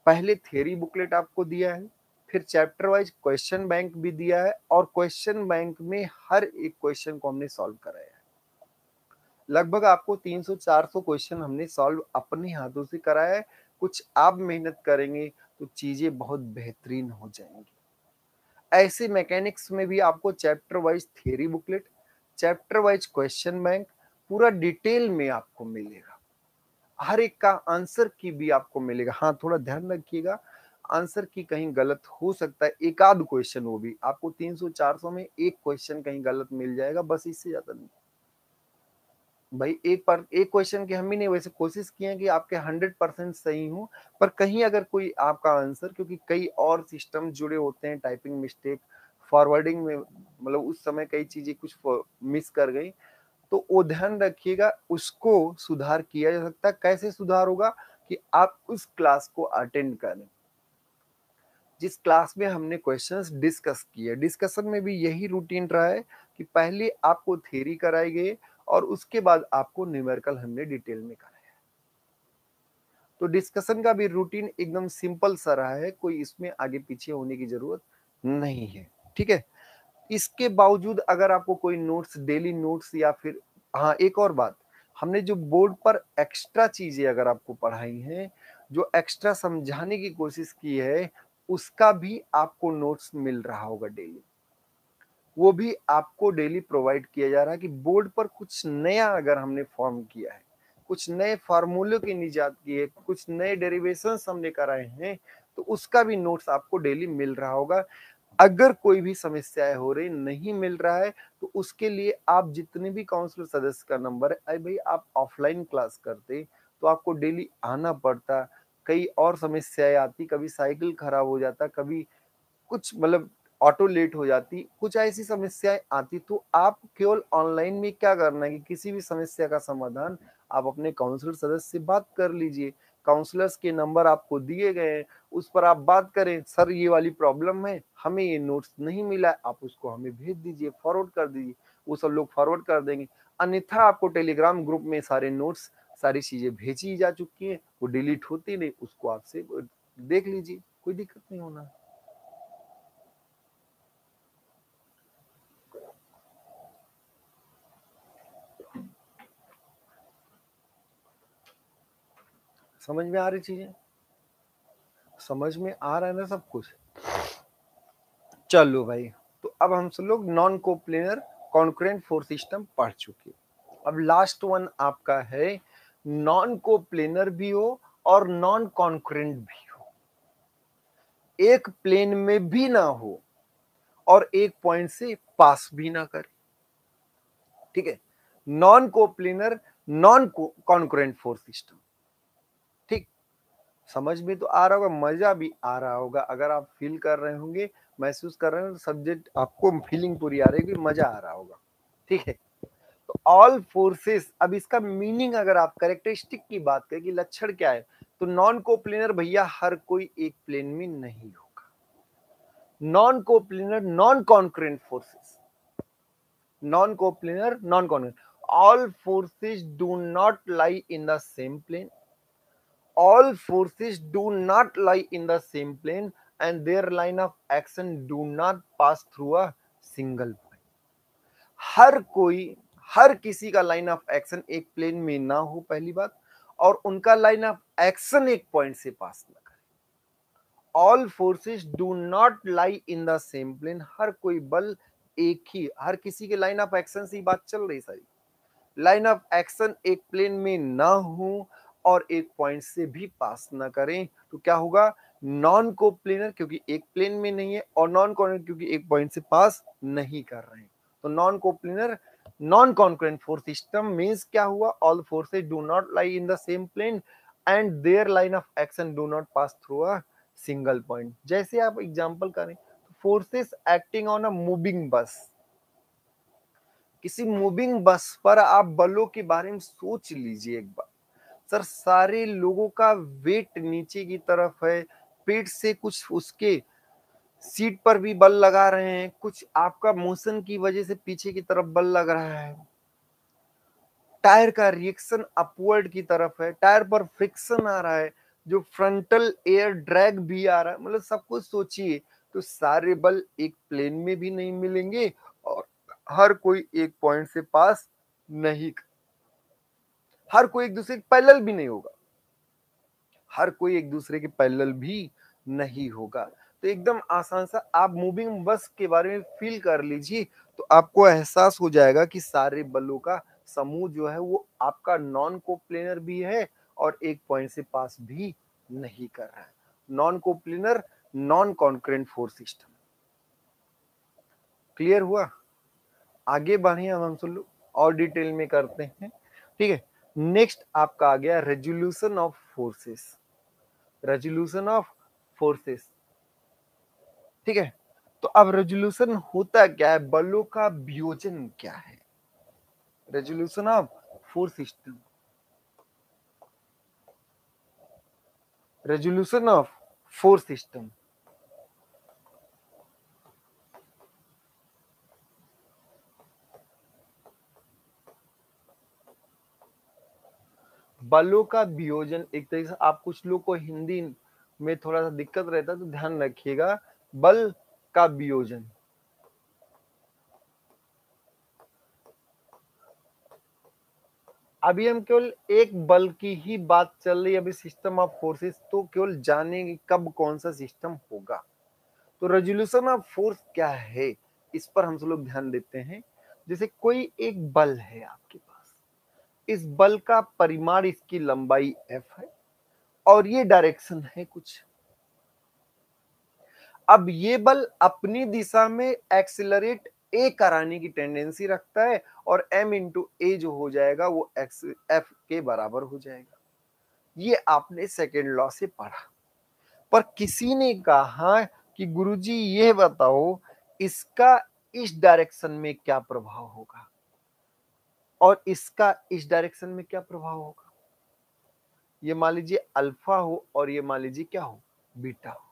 पहले थ्योरी बुकलेट आपको दिया है, फिर चैप्टर वाइज क्वेश्चन बैंक भी दिया है और क्वेश्चन बैंक में हर एक क्वेश्चन को हमने सॉल्व कराया है। लगभग आपको 300-400 क्वेश्चन हमने सॉल्व अपने हाथों से कराया है। कुछ आप मेहनत करेंगे तो चीजें बहुत बेहतरीन हो जाएंगी। ऐसे मैकेनिक्स में भी आपको chapter wise theory booklet, chapter wise question bank पूरा डिटेल में आपको मिलेगा। हर एक का आंसर की भी आपको मिलेगा। हाँ, थोड़ा ध्यान रखिएगा, आंसर की कहीं गलत हो सकता है, एक आध क्वेश्चन, वो भी आपको 300-400 में एक क्वेश्चन कहीं गलत मिल जाएगा, बस इससे ज्यादा नहीं। भाई एक क्वेश्चन की हम ही नहीं वैसे कोशिश किए हैं कि आपके 100% सही हो, पर कहीं अगर कोई आपका आंसर, क्योंकि कई और सिस्टम जुड़े होते हैं, टाइपिंग मिस्टेक, फॉरवर्डिंग में मतलब उस समय कई चीजें कुछ मिस कर गई, तो वो ध्यान रखिएगा, उसको सुधार किया जा सकता है। कैसे सुधार होगा कि आप उस क्लास को अटेंड करें जिस क्लास में हमने क्वेश्चंस डिस्कस किए। डिस्कशन में भी यही रूटीन रहा है कि पहले आपको थ्योरी कराई गई और उसके बाद आपको न्यूमेरिकल हमने डिटेल में कराया। तो डिस्कशन का भी रूटीन एकदम सिंपल सा रहा है, कोई इसमें आगे पीछे होने की जरूरत नहीं है। ठीक है, इसके बावजूद अगर आपको कोई नोट्स, डेली नोट्स या फिर, हाँ एक और बात, हमने जो बोर्ड पर एक्स्ट्रा चीजें अगर आपको पढ़ाई हैं, जो एक्स्ट्रा समझाने की कोशिश की है, उसका भी आपको नोट्स मिल रहा होगा डेली। वो भी आपको डेली प्रोवाइड किया जा रहा है कि बोर्ड पर कुछ नया अगर हमने फॉर्म किया है, कुछ नए फार्मूलों की निजात की है, कुछ नए डेरिवेशंस हमने कराए हैं, तो उसका भी नोट्स आपको डेली मिल रहा होगा। अगर कोई भी समस्याएं हो रही, नहीं मिल रहा है, तो उसके लिए आप जितने भी काउंसिल सदस्य का नंबर है, अरे भाई आप ऑफलाइन क्लास करते तो आपको डेली आना पड़ता, कई और समस्याएं आती, कभी साइकिल खराब हो जाता, कभी कुछ मतलब ऑटो लेट हो जाती, कुछ ऐसी समस्याएं आती, तो आप केवल ऑनलाइन में क्या करना है कि किसी भी समस्या का समाधान आप अपने काउंसलर सदस्य से बात कर लीजिए। काउंसलर्स के नंबर आपको दिए गए हैं, उस पर आप बात करें, सर ये वाली प्रॉब्लम है, हमें ये नोट्स नहीं मिला, आप उसको हमें भेज दीजिए, फॉरवर्ड कर दीजिए, वो सब लोग फॉरवर्ड कर देंगे। अन्यथा आपको टेलीग्राम ग्रुप में सारे नोट्स, सारी चीजें भेजी जा चुकी हैं, वो डिलीट होती नहीं, उसको आपसे देख लीजिए, कोई दिक्कत नहीं होना। समझ में आ रही चीजें, समझ में आ रहा है ना सब कुछ। चलो भाई, तो अब हम सब लोग non coplanar concurrent force system पढ़ चुके। अब लास्ट वन आपका है नॉन कोप्लेनर भी हो और नॉन कॉन्करेंट भी हो, एक प्लेन में भी ना हो और एक पॉइंट से पास भी ना करे। ठीक है, non coplanar non concurrent force system. ठीक, समझ में तो आ रहा होगा, मजा भी आ रहा होगा, अगर आप फील कर रहे होंगे, महसूस कर रहे हो, सब्जेक्ट आपको फीलिंग पूरी आ रही होगी, मजा आ रहा होगा। ठीक है, तो ऑल फोर्सेस, अब इसका मीनिंग अगर आप कैरेक्टरिस्टिक की बात करें कि लक्षण क्या है, तो नॉन कोप्लेनर भैया हर कोई एक प्लेन में नहीं होगा। Non coplanar non concurrent forces, non coplanar non concurrent, all forces do not lie in the same plane, all forces do not lie in the same plane and their line of action do not pass through a single point। हर कोई, हर किसी का लाइन ऑफ एक्शन एक प्लेन में ना हो, पहली बात, और उनका लाइन ऑफ एक्शन एक पॉइंट से पास ना करे। All forces do not lie in the same plane, हर कोई बल एक ही, हर किसी के लाइन ऑफ एक्शन से बात चल रही सारी, लाइन ऑफ एक्शन एक प्लेन में ना हो और एक पॉइंट से भी पास ना करें, तो क्या होगा, नॉन कोप्लेनर, क्योंकि एक प्लेन में नहीं है, और नॉन कॉन्करेंट क्योंकि एक पॉइंट से पास नहीं कर रहे हैं। तो non coplanar non concurrent force system means क्या हुआ, all forces do not lie in the same plane and their line of action do not pass through a single point. जैसे आप एग्जांपल करें, forces acting on a moving bus, किसी मूविंग बस पर आप बलों के बारे में सोच लीजिए एक बार। सर सारे लोगों का वेट नीचे की तरफ है, पेट से कुछ उसके सीट पर भी बल लगा रहे हैं, कुछ आपका मोशन की वजह से पीछे की तरफ बल लग रहा है, टायर का रिएक्शन अपवर्ड की तरफ है, टायर पर फ्रिक्शन आ रहा है, जो फ्रंटल एयर ड्रैग भी आ रहा है, मतलब सब कुछ सोचिए, तो सारे बल एक प्लेन में भी नहीं मिलेंगे और हर कोई एक पॉइंट से पास नहीं, हर कोई एक दूसरे के पैरेलल भी नहीं होगा, हर कोई एक दूसरे के पैरेलल भी नहीं होगा। तो एकदम आसान सा आप मूविंग बस के बारे में फील कर लीजिए, तो आपको एहसास हो जाएगा कि सारे बलों का समूह जो है वो आपका नॉन कोप्लेनर भी है और एक पॉइंट से पास भी नहीं कर रहा है। Non coplanar non concurrent force system, clear हुआ? आगे बढ़े, हम सब लोग और डिटेल में करते हैं। ठीक है। नेक्स्ट आपका आ गया resolution of forces. Resolution of forces, ठीक है। तो अब रेजोल्यूशन होता क्या है, बलों का वियोजन क्या है, resolution of force system, resolution of force system. बलों का वियोजन एक तरीके से, आप कुछ लोग को हिंदी में थोड़ा सा दिक्कत रहता है तो ध्यान रखिएगा, बल का वियोजन। अभी हम केवल एक बल की ही बात चल रही है, अभी सिस्टम ऑफ फोर्सेस तो केवल जानेंगे कब कौन सा सिस्टम होगा। तो रेजोल्यूशन ऑफ फोर्स क्या है, इस पर हम सब लोग ध्यान देते हैं। जैसे कोई एक बल है आपके पास, इस बल का परिमाण, इसकी लंबाई f है और ये डायरेक्शन है कुछ। अब ये बल अपनी दिशा में एक्सिलरेट ए कराने की टेंडेंसी रखता है और m इंटू ए जो हो जाएगा वो f के बराबर हो जाएगा। ये आपने सेकेंड लॉ से पढ़ा। पर किसी ने कहा कि गुरुजी ये बताओ इसका इस डायरेक्शन में क्या प्रभाव होगा और इसका इस डायरेक्शन में क्या प्रभाव होगा। ये मान लीजिए अल्फा हो और ये मान लीजिए क्या हो, बीटा हो।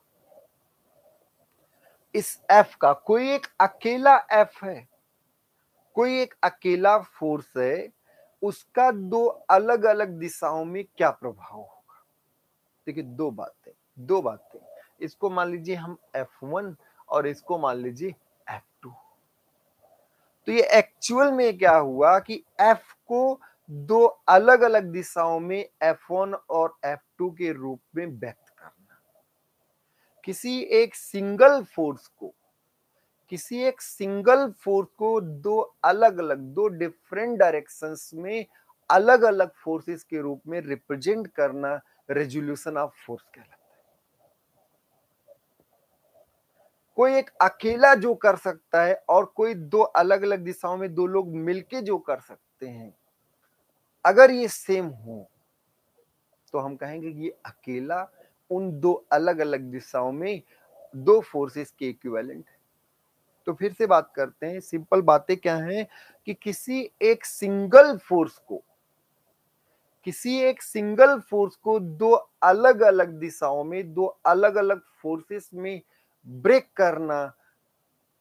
इस एफ का कोई एक अकेला एफ है, कोई एक अकेला फोर्स है, उसका दो अलग अलग दिशाओं में क्या प्रभाव होगा। देखिए दो बातें, इसको मान लीजिए हम F1 और इसको मान लीजिए F2। तो ये एक्चुअल में क्या हुआ कि F को दो अलग अलग दिशाओं में F1 और F2 के रूप में व्यक्त करना। किसी एक सिंगल फोर्स को दो अलग अलग, दो डिफरेंट डायरेक्शंस में अलग अलग फोर्सेस के रूप में रिप्रेजेंट करना रेजोल्यूशन ऑफ फोर्स कहलाता है। कोई एक अकेला जो कर सकता है और कोई दो अलग अलग दिशाओं में दो लोग मिलके जो कर सकते हैं, अगर ये सेम हो तो हम कहेंगे कि ये अकेला उन दो अलग अलग दिशाओं में दो फोर्सेस के इक्विवेलेंट है। तो फिर से बात करते हैं, सिंपल बातें क्या हैं कि किसी एक सिंगल फोर्स को दो अलग अलग दिशाओं में दो अलग अलग फोर्सेस में ब्रेक करना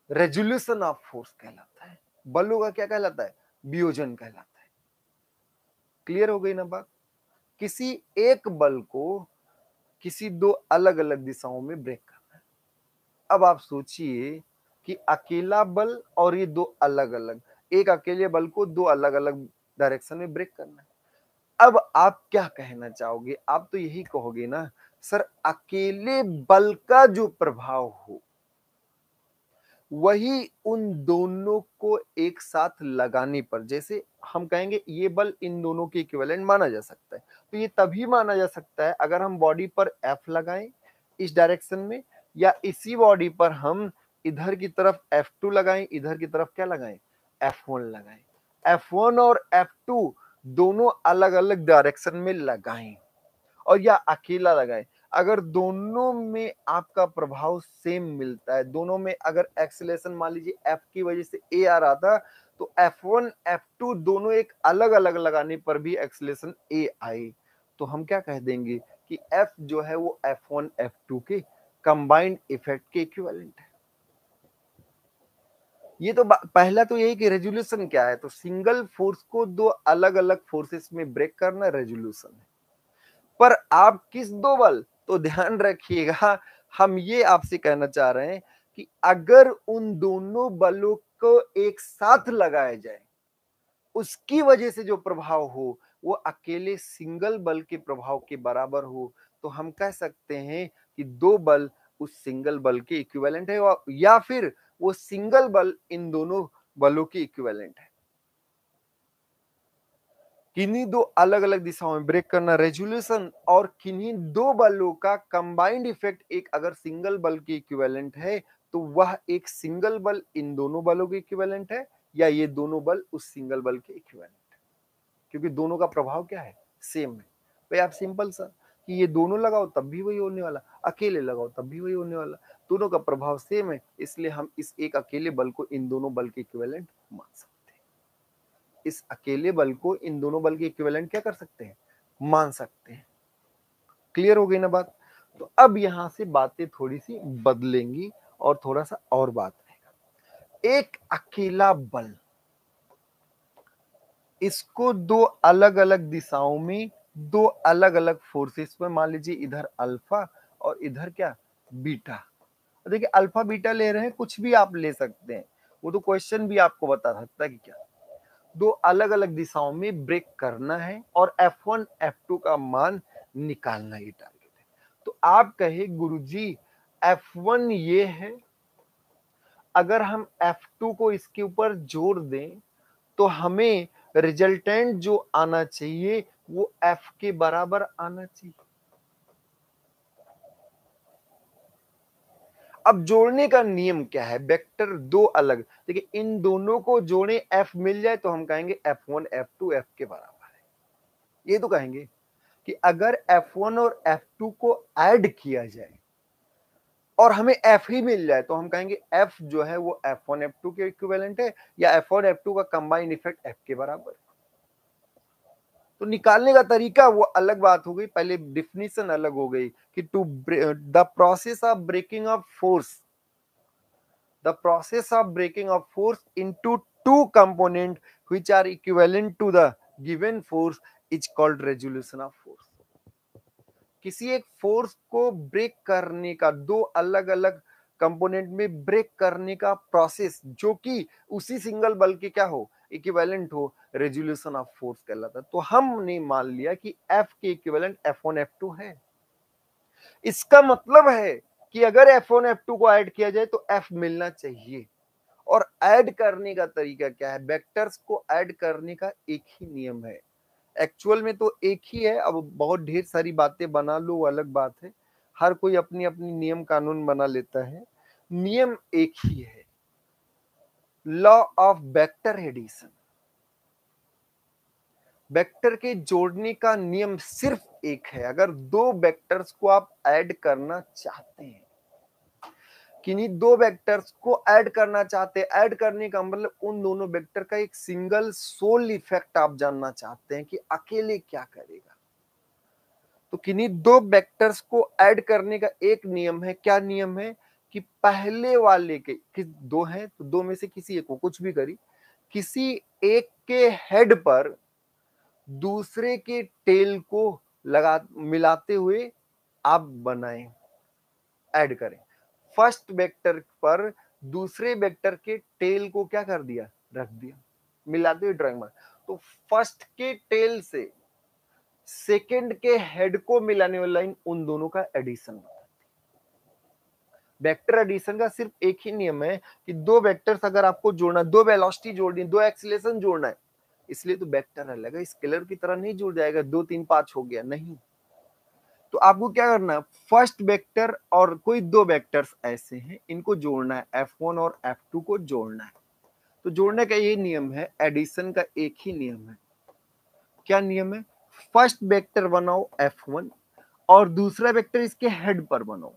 रेजोल्यूशन ऑफ फोर्स कहलाता है। बलों का क्या कहलाता है, वियोजन कहलाता है। क्लियर हो गई ना बात। किसी एक बल को किसी दो अलग अलग दिशाओं में ब्रेक करना है। अब आप सोचिए कि अकेला बल और ये दो अलग अलग, एक अकेले बल को दो अलग अलग डायरेक्शन में ब्रेक करना है। अब आप क्या कहना चाहोगे, आप तो यही कहोगे ना सर अकेले बल का जो प्रभाव हो वही उन दोनों को एक साथ लगाने पर, जैसे हम कहेंगे ये बल इन दोनों के इक्विवेलेंट माना जा सकता है। तो ये तभी माना जा सकता है अगर हम बॉडी पर F लगाएं इस डायरेक्शन में, या इसी बॉडी पर हम इधर की तरफ F2 लगाएं, इधर की तरफ क्या लगाएं, F1 लगाएं। F1 और F2 दोनों अलग अलग डायरेक्शन में लगाएं और या अकेला लगाएं। अगर दोनों में आपका प्रभाव सेम मिलता है, दोनों में अगर एक्सीलरेशन मान लीजिए F की वजह से A आ रहा था तो F1 F2 दोनों एक अलग अलग लगाने पर भी एक्सीलरेशन A आई, तो हम क्या कह देंगे कि F जो है वो F1 F2 के कंबाइंड इफेक्ट के इक्विवेलेंट है। ये तो पहला तो यही कि रेजोल्यूशन क्या है, तो सिंगल फोर्स को दो अलग अलग फोर्सेस में ब्रेक करना रेजोल्यूशन है। पर आप किस दो बल, तो ध्यान रखिएगा हम ये आपसे कहना चाह रहे हैं कि अगर उन दोनों बलों को एक साथ लगाया जाए उसकी वजह से जो प्रभाव हो वो अकेले सिंगल बल के प्रभाव के बराबर हो, तो हम कह सकते हैं कि दो बल उस सिंगल बल के इक्विवेलेंट है या फिर वो सिंगल बल इन दोनों बलों के इक्विवेलेंट है। किन्हीं दो अलग अलग दिशाओं में ब्रेक करना रेजोल्यूशन, और किन्हीं दो बलों का कंबाइंड इफेक्ट एक अगर सिंगल बल के इक्विवेलेंट है तो वह एक सिंगल बल इन दोनों बलों के इक्विवेलेंट है, या ये दोनों बल उस सिंगल बल के इक्विवेलेंट है। क्योंकि दोनों का प्रभाव क्या है, सेम है। भाई आप सिंपल सा कि ये दोनों लगाओ तब भी वही होने वाला, अकेले लगाओ तब भी वही होने वाला, दोनों का प्रभाव सेम है, इसलिए हम इस एक अकेले बल को इन दोनों बल के इक्विवेलेंट मान सकते हैं। इस अकेले बल को इन दोनों बल के इक्विवेलेंट क्या कर सकते हैं, मान सकते हैं। क्लियर हो गई ना बात। तो अब यहां से बातें थोड़ी सी बदलेंगी और थोड़ा सा और बात रहेगा। एक अकेला बल, इसको दो अलग अलग दिशाओं में दो अलग अलग फोर्सेस में, मान लीजिए इधर अल्फा और इधर क्या, बीटा। देखिए अल्फा बीटा ले रहे हैं, कुछ भी आप ले सकते हैं, वो तो क्वेश्चन भी आपको बता सकता है कि क्या दो अलग अलग दिशाओं में ब्रेक करना है और F1 F2 का मान निकालना, ये टारगेट है। तो आप कहे गुरुजी F1 ये है, अगर हम F2 को इसके ऊपर जोड़ दें तो हमें रिजल्टेंट जो आना चाहिए वो F के बराबर आना चाहिए। अब जोड़ने का नियम क्या है, वेक्टर दो अलग, देखिए इन दोनों को जोड़े F मिल जाए तो हम कहेंगे F1 F2 F के बराबर है। ये तो कहेंगे कि अगर F1 और F2 को ऐड किया जाए और हमें F ही मिल जाए तो हम कहेंगे F जो है वो F1 F2 के इक्विवेलेंट है, या F1 F2 का कंबाइंड इफेक्ट F के बराबर है। तो निकालने का तरीका वो अलग बात हो गई, पहले डिफिनीशन अलग हो गई कि to the process of breaking of force, the process of breaking of force into two component which are equivalent to the given force is called resolution of force. किसी एक फोर्स को ब्रेक करने का, दो अलग अलग कंपोनेंट में ब्रेक करने का प्रोसेस जो कि उसी सिंगल बल के क्या हो, इक्विवेलेंट हो, रेजोल्यूशन ऑफ फोर्स कहलाता है। तो हमने मान लिया कि F के इक्विवेलेंट F1 F2 है। इसका मतलब है कि अगर F1 F2 को ऐड किया जाए तो F मिलना चाहिए। और ऐड करने का तरीका क्या है, वेक्टर्स को ऐड करने का एक ही नियम है, एक्चुअल में तो एक ही है। अब बहुत ढेर सारी बातें बना लो वो अलग बात है, हर कोई अपनी अपनी नियम कानून बना लेता है, नियम एक ही है, law of vector addition. Vector के जोड़ने का नियम सिर्फ एक है। अगर दो वेक्टर्स को आप ऐड करना चाहते हैं, किन्हीं दो वेक्टर्स को ऐड करना चाहते हैं, ऐड करने का मतलब उन दोनों वेक्टर का एक सिंगल सोल इफेक्ट आप जानना चाहते हैं कि अकेले क्या करेगा, तो किन्हीं दो वेक्टर्स को ऐड करने का एक नियम है। क्या नियम है कि पहले वाले के दो हैं तो दो में से किसी एक को, कुछ भी करी, किसी एक के हेड पर दूसरे के टेल को लगा मिलाते हुए आप बनाएं, ऐड करें। फर्स्ट वेक्टर पर दूसरे वेक्टर के टेल को क्या कर दिया, रख दिया, मिलाते हुए ड्राइंग में। तो फर्स्ट के टेल से सेकंड के हेड को मिलाने वाली लाइन उन दोनों का एडिशन बताती है। वेक्टर एडिशन का सिर्फ एक ही नियम है कि दो वेक्टर्स अगर आपको जोड़ना, दो वेलोसिटी जोड़नी, दो एक्सीलरेशन जोड़ना है, इसलिए तो वेक्टर अलग है, स्केलर की तरह नहीं जुड़ जाएगा 2 3 5 हो गया, नहीं। तो आपको क्या करना है, फर्स्ट वेक्टर और कोई दो वेक्टर्स ऐसे हैं, इनको जोड़ना है, F1 और F2 को जोड़ना है। तो जोड़ने का ये नियम है, एडिशन का एक ही नियम है। क्या नियम है, फर्स्ट वेक्टर बनाओ F1 और दूसरा वेक्टर इसके हेड पर बनाओ।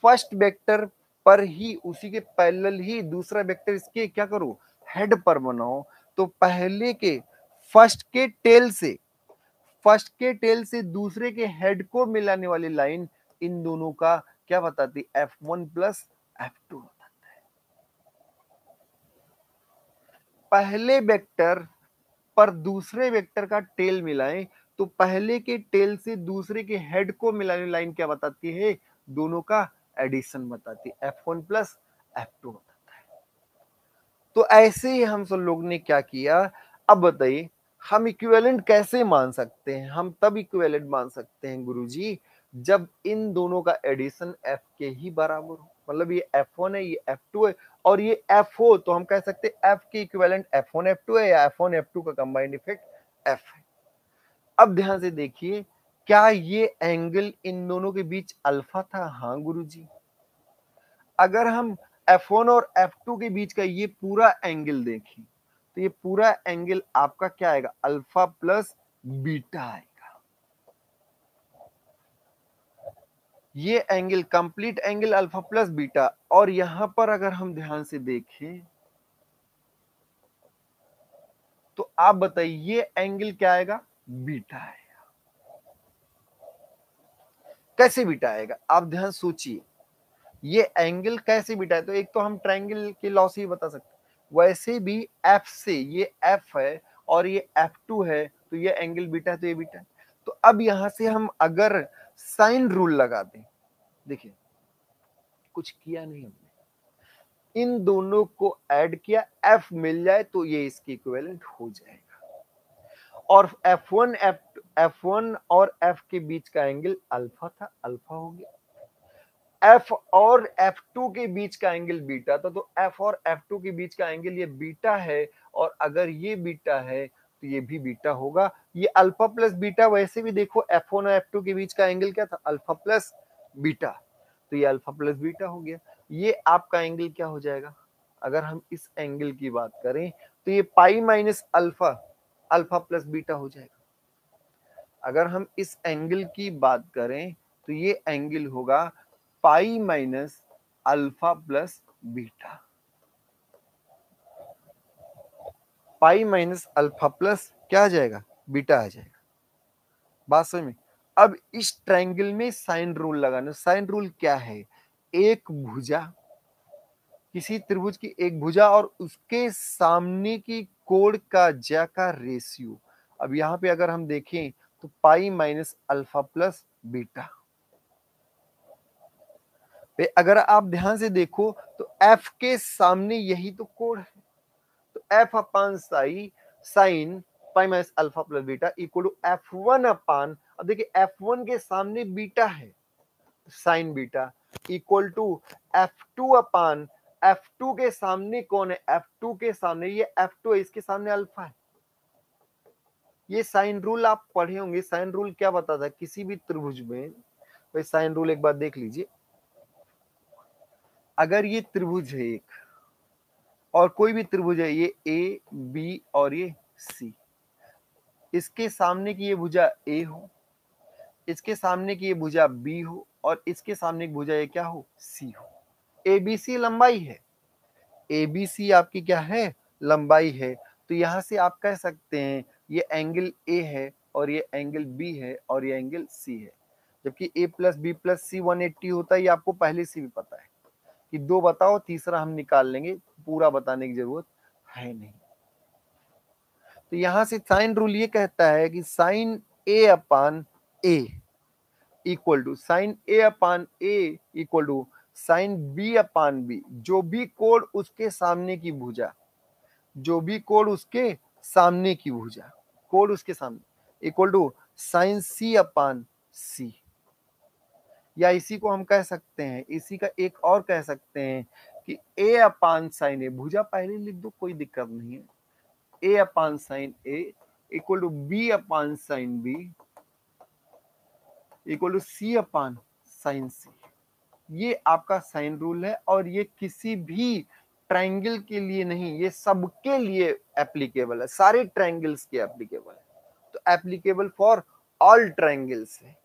फर्स्ट वेक्टर पर ही उसी के पैरेलल ही दूसरा वेक्टर इसके क्या करो, हेड पर बनाओ। तो पहले के फर्स्ट के टेल से दूसरे के हेड को मिलाने वाली लाइन इन दोनों का क्या बताती, F1 प्लस F2 बताता है। पहले वेक्टर पर दूसरे वेक्टर का टेल मिलाएं तो पहले के टेल से दूसरे के हेड को मिलाने लाइन क्या बताती है, दोनों का एडिशन बताती है, F1 प्लस F2 बताता है। तो ऐसे ही हम सब लोग ने क्या किया, अब बताइए हम इक्विवेलेंट कैसे मान सकते हैं, हम तब इक्विवेलेंट मान सकते हैं गुरुजी जब इन दोनों का एडिशन F के ही बराबर हो, मतलब ये F1 है ये F2 है और ये F हो तो हम कह सकते हैं F के इक्विवेलेंट F1 F2 है या F1 F2 का कंबाइंड इफेक्ट F है। अब ध्यान से देखिए, क्या ये एंगल इन दोनों के बीच अल्फा था, हाँ गुरुजी। अगर हम F1 और F2 के बीच का ये पूरा एंगल देखें तो ये पूरा एंगल आपका क्या आएगा, अल्फा प्लस बीटा आएगा। ये angle complete angle alpha plus beta. और यहां पर अगर हम ध्यान से देखें तो आप बताइए ये एंगल क्या आएगा, बीटा आएगा। कैसे बीटा आएगा, आप ध्यान सोचिए, ये एंगल कैसे बीटा है। तो एक तो हम ट्रायंगल के लॉ से ही बता सकते हैं, वैसे भी एफ से, ये एफ है और ये F2 है, तो ये एंगल बीटा है, तो ये बीटा है। तो अब यहां से हम अगर साइन रूल लगा दें, देखिए कुछ किया नहीं हमने, इन दोनों को ऐड किया, एफ मिल जाए तो ये इसके इक्विवेलेंट हो जाएगा। और F1 और F के बीच का एंगल अल्फा था, अल्फा हो गया। F और F2 के बीच का एंगल बीटा था, तो F और F2 के बीच का एंगल ये बीटा है, और अगर ये बीटा है तो ये भी बीटा होगा। ये अल्फा प्लस बीटा, वैसे भी देखो F1 और F2 के बीच का एंगल क्या था, अल्फा प्लस बीटा, तो ये अल्फा प्लस बीटा हो गया। ये आपका एंगल क्या हो जाएगा, अगर हम इस एंगल की बात करें तो ये पाई minus alpha, alpha plus beta हो जाएगा। अगर हम इस एंगल की बात करें तो ये एंगल होगा पाई माइनस अल्फा प्लस बीटा, पाई माइनस अल्फा प्लस क्या आ जाएगा, बीटा आ जाएगा। बात समझ में। अब इस ट्रायंगल में साइन रूल लगाना। साइन रूल क्या है, एक भुजा, किसी त्रिभुज की एक भुजा और उसके सामने की कोण का ज्या का रेशियो। अब यहां पे अगर हम देखें तो पाई माइनस अल्फा प्लस बीटा। अगर आप ध्यान से देखो तो एफ के सामने यही तो कोण है, तो F upon sine pi minus alpha plus beta equal to F1 upon, अब देखिए F1 के सामने बीटा है, sine beta equal to F2 upon, F2 के सामने कौन है, F2 के सामने ये F2 है, इसके सामने अल्फा है। ये साइन रूल आप पढ़े होंगे। साइन रूल क्या बताता है, किसी भी त्रिभुज में, भाई साइन रूल एक बार देख लीजिए। अगर ये त्रिभुज है एक, और कोई भी त्रिभुज है, ये ए बी और ये सी, इसके सामने की ये भुजा ए हो, इसके सामने की ये भुजा बी हो, और इसके सामने की भुजा ये क्या हो, सी हो। एबीसी लंबाई है, एबीसी आपकी क्या है, लंबाई है। तो यहां से आप कह सकते हैं ये एंगल ए है और ये एंगल बी है और ये एंगल सी है। जबकि ए प्लस बी प्लस सी 180 होता है, ये आपको पहले से भी पता है कि दो बताओ तीसरा हम निकाल लेंगे, पूरा बताने की जरूरत है नहीं। तो यहां से साइन रूल ये कहता है कि sine A upon A equal to sine A upon A equal to sine B upon B, जो भी कोण उसके सामने की भुजा, जो भी कोण उसके सामने की भुजा, कोण उसके सामने इक्वल टू साइन सी अपान सी। या इसी को हम कह सकते हैं, इसी का एक और कह सकते हैं कि ए अपान साइन ए, भुजा पहले लिख दो कोई दिक्कत नहीं है, A upon sine A equal to B upon sine B equal to C upon sine C. ये आपका साइन रूल है, और ये किसी भी ट्रायंगल के लिए नहीं, ये सबके लिए एप्लीकेबल है, सारे ट्रायंगल्स के एप्लीकेबल है। तो एप्लीकेबल फॉर ऑल ट्रायंगल्स है,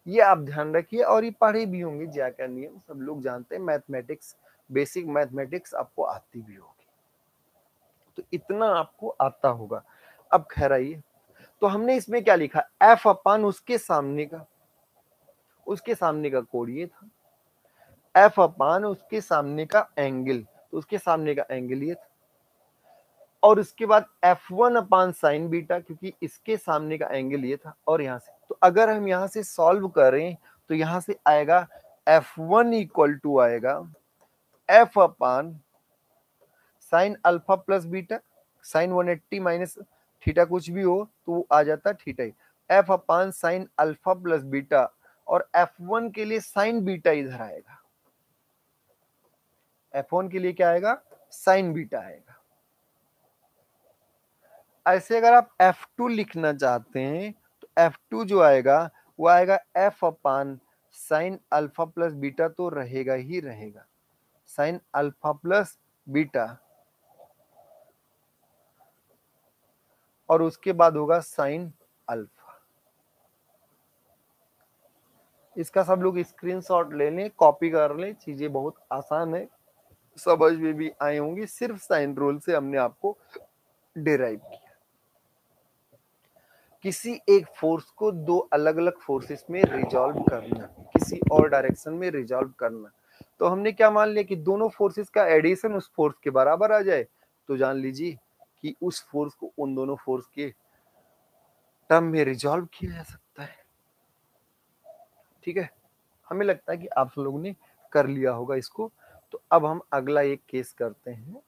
ये आप ध्यान रखिए। और ये पढ़े भी होंगे, ज्या का नियम सब लोग जानते हैं, मैथमेटिक्स, बेसिक मैथमेटिक्स आपको आती भी होगी, तो इतना आपको आता होगा। अब खैर आइए, तो हमने इसमें क्या लिखा, एफ अपान उसके सामने का, उसके सामने का कोण ये था, एफ अपान उसके सामने का एंगल, तो उसके सामने का एंगल ये था, और उसके बाद F1 अपान साइन बीटा, क्योंकि इसके सामने का एंगल ये था। और यहां से तो अगर हम यहां से सॉल्व करें तो यहां से आएगा F1 इक्वल टू आएगा F upon sine alpha plus beta, sine 180 minus theta कुछ भी हो तो वो आ जाता थीटा ही, F upon sine alpha plus beta, और F1 के लिए साइन बीटा इधर आएगा, F1 के लिए क्या आएगा, साइन बीटा आएगा। ऐसे अगर आप F2 लिखना चाहते हैं तो F2 जो आएगा वो आएगा F upon sine alpha plus beta, तो रहेगा ही रहेगा साइन अल्फा प्लस बीटा और उसके बाद होगा साइन अल्फा। इसका सब लोग स्क्रीनशॉट ले लें, कॉपी कर लें, चीजें बहुत आसान है, समझ में भी आए होंगी। सिर्फ साइन रूल से हमने आपको डिराइव किया। किसी एक फोर्स को दो अलग अलग फोर्सेस में रिजॉल्व करना, किसी और डायरेक्शन में रिजॉल्व करना, तो हमने क्या मान लिया कि दोनों फोर्सेस का एडिशन उस फोर्स के बराबर आ जाए, तो जान लीजिए कि उस फोर्स को उन दोनों फोर्स के टर्म में रिजॉल्व किया जा सकता है। ठीक है, हमें लगता है कि आप लोगों ने कर लिया होगा इसको। तो अब हम अगला एक केस करते हैं।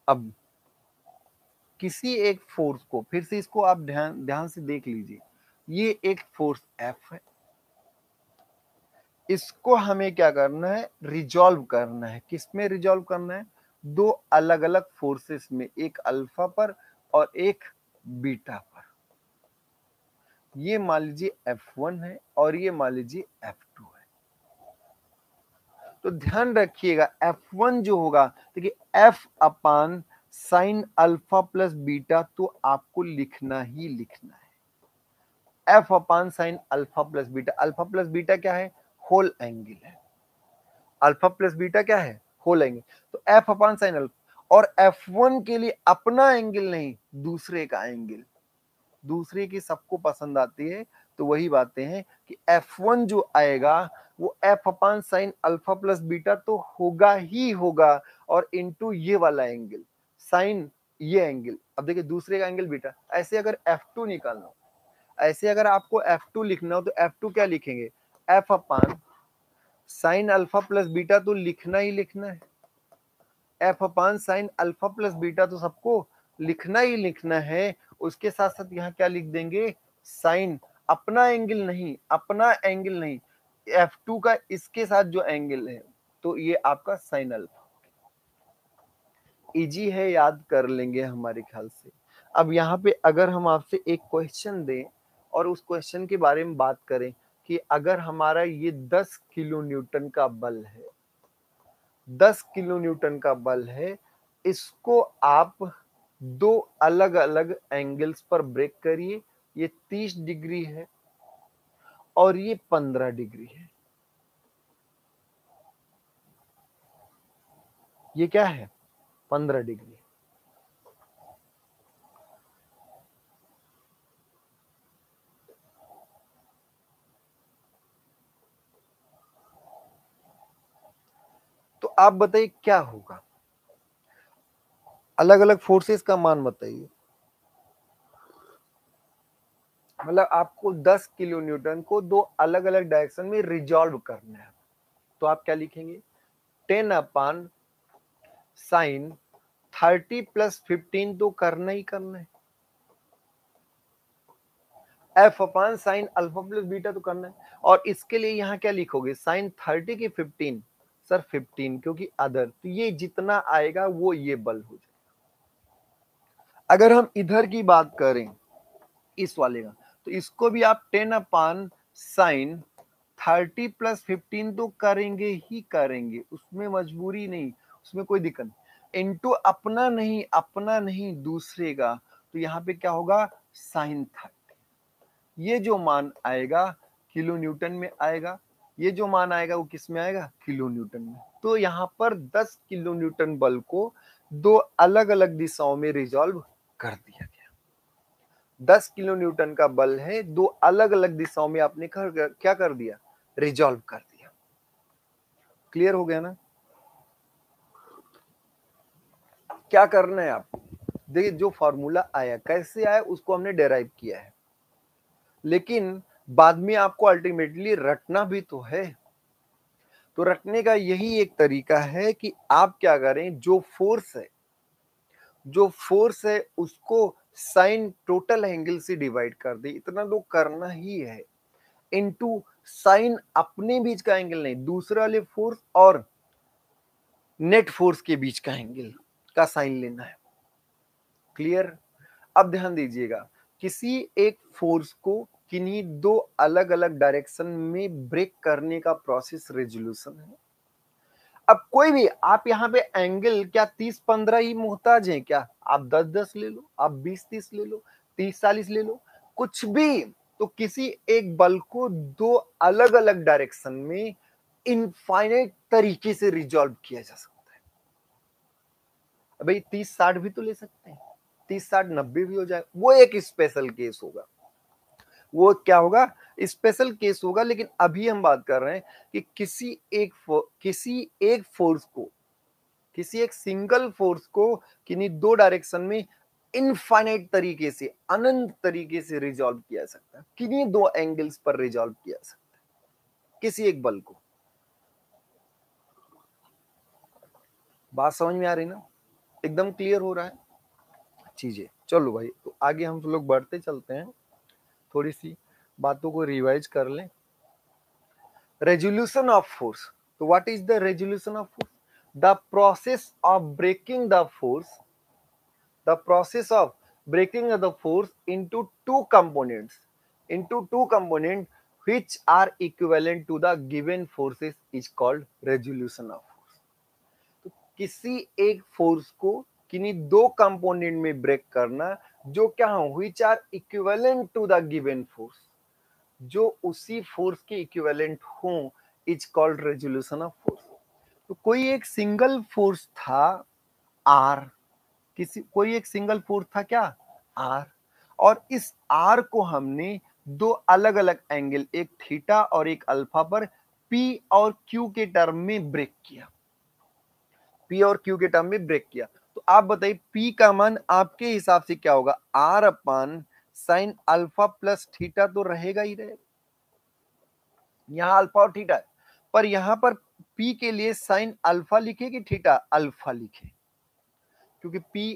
अब किसी एक फोर्स को, फिर से इसको आप ध्यान ध्यान से देख लीजिए, ये एक फोर्स एफ है, इसको हमें क्या करना है, रिजॉल्व करना है। किस में रिजॉल्व करना है, दो अलग अलग फोर्सेस में, एक अल्फा पर और एक बीटा पर। ये मान लीजिए F1 है और ये मान लीजिए F2 है। तो ध्यान रखिएगा F1 जो होगा, देखिए F upon sine alpha plus beta तो आपको लिखना ही लिखना है। F upon sine alpha plus beta, alpha plus beta क्या है, होल एंगल है। अल्फा प्लस बीटा क्या है, होल एंगल। तो F अपान साइन अल्फा, और F1 के लिए अपना एंगल नहीं, दूसरे का एंगल। दूसरे की सबको पसंद आती है, तो वही बातें हैं कि F1 जो आएगा वो F upon sine alpha plus beta तो होगा ही होगा, और इनटू ये वाला एंगल साइन, ये एंगल। अब देखिए दूसरे का एंगल बीटा। ऐसे अगर F2 निकालना हो, ऐसे अगर आपको F2 लिखना हो तो F2 क्या लिखेंगे, F upon sine alpha plus beta तो लिखना ही लिखना है। F upon sine alpha plus beta तो सबको लिखना ही लिखना है। उसके साथ साथ यहाँ क्या लिख देंगे, साइन, अपना एंगल नहीं, अपना एंगल नहीं, F2 का इसके साथ जो एंगल है, तो ये आपका साइन अल्फा। इजी है, याद कर लेंगे हमारे ख्याल से। अब यहाँ पे अगर हम आपसे एक क्वेश्चन दें और उस क्वेश्चन के बारे में बात करें कि अगर हमारा ये 10 किलो न्यूटन का बल है, 10 किलो न्यूटन का बल है, इसको आप दो अलग अलग एंगल्स पर ब्रेक करिए। ये 30 डिग्री है और ये 15 डिग्री है। ये क्या है, 15 डिग्री। तो आप बताइए क्या होगा, अलग अलग फोर्सेस का मान बताइए। मतलब आपको 10 किलो न्यूटन को दो अलग अलग डायरेक्शन में रिजॉल्व करना है, तो आप क्या लिखेंगे, 10 अपान साइन 30 प्लस 15 तो करना ही करना है, F upon sine alpha plus beta तो करना है। और इसके लिए यहाँ क्या लिखोगे, साइन 30 की 15, सर 15 क्योंकि अदर, तो ये जितना आएगा वो ये बल हो जाएगा। अगर हम इधर की बात करें इस वाले का, तो इसको भी आप 10 अपान साइन 30 प्लस 15 तो करेंगे ही करेंगे, उसमें मजबूरी नहीं, उसमें कोई दिक्कत नहीं। इनटू अपना नहीं, अपना नहीं दूसरे का, तो यहाँ पे क्या होगा, साइन 30। ये जो मान आएगा किलो न्यूटन में आएगा, ये जो मान आएगा वो किस में आएगा, किलो न्यूटन में। तो यहाँ पर 10 किलो न्यूटन बल को दो अलग अलग दिशाओं में रिजॉल्व कर दिया गया। 10 किलो न्यूटन का बल है, दो अलग अलग दिशाओं में आपने क्या कर दिया, रिजॉल्व कर दिया। क्लियर हो गया ना। क्या करना है आपको, देखिए जो फॉर्मूला आया कैसे आया उसको हमने डेराइव किया है, लेकिन बाद में आपको अल्टीमेटली रटना भी तो है। तो रटने का यही एक तरीका है कि आप क्या करें, जो फोर्स है, जो फोर्स है उसको साइन टोटल एंगल से डिवाइड कर दे, इतना तो करना ही है, इनटू साइन अपने बीच का एंगल नहीं, दूसरे वाले फोर्स और नेट फोर्स के बीच का एंगल का साइन लेना है। क्लियर। अब ध्यान दीजिएगा, किसी एक फोर्स को किन्हीं दो अलग अलग डायरेक्शन में ब्रेक करने का प्रोसेस रेजोल्यूशन है। अब कोई भी आप यहाँ पे एंगल क्या 30-15 ही मोहताज हैं क्या? आप 10-10 ले लो, आप 20-30 ले लो, 30-40 ले लो, कुछ भी। तो किसी एक बल को दो अलग अलग डायरेक्शन में इनफाइनाइट तरीके से रिजॉल्व किया जा सकता है। भाई 30-60 भी तो ले सकते हैं, 30-60-90 भी हो जाए, वो एक स्पेशल केस होगा, वो क्या होगा, स्पेशल केस होगा। लेकिन अभी हम बात कर रहे हैं कि किसी एक फोर्स को, किसी एक सिंगल फोर्स को किन्हीं दो डायरेक्शन में इनफाइनाइट तरीके से, अनंत तरीके से रिजॉल्व किया जा सकता है, किन्हीं दो एंगल्स पर रिजॉल्व किया जा सकता है किसी एक बल को। बात समझ में आ रही ना? एकदम क्लियर हो रहा है चीजें। चलो भाई, तो आगे हम लोग बढ़ते चलते हैं, थोड़ी सी बातों को रिवाइज कर लें। Resolution of force. So what is the resolution of force? The process of breaking the force, the process of breaking the force into two components which are equivalent to the given forces is called resolution of force। तो किसी एक फोर्स को किन्हीं दो कंपोनेंट में ब्रेक करना जो क्या हो, which are equivalent to the given force, जो उसी फोर्स के इक्विवेलेंट हो, is called resolution of force. तो कोई एक सिंगल फोर्स था आर, कोई एक सिंगल फोर्स था क्या, आर, और इस आर को हमने दो अलग अलग एंगल, एक थीटा और एक अल्फा पर पी और क्यू के टर्म में ब्रेक किया, पी और क्यू के टर्म में ब्रेक किया। तो आप बताइए पी का मान आपके हिसाब से क्या होगा, R upon sine alpha plus theta तो रहेगा ही रहेगा, यहाँ अल्फा और थीटा है, पर यहाँ पर पी के लिए साइन अल्फा लिखे कि थीटा अल्फा लिखे, क्योंकि पी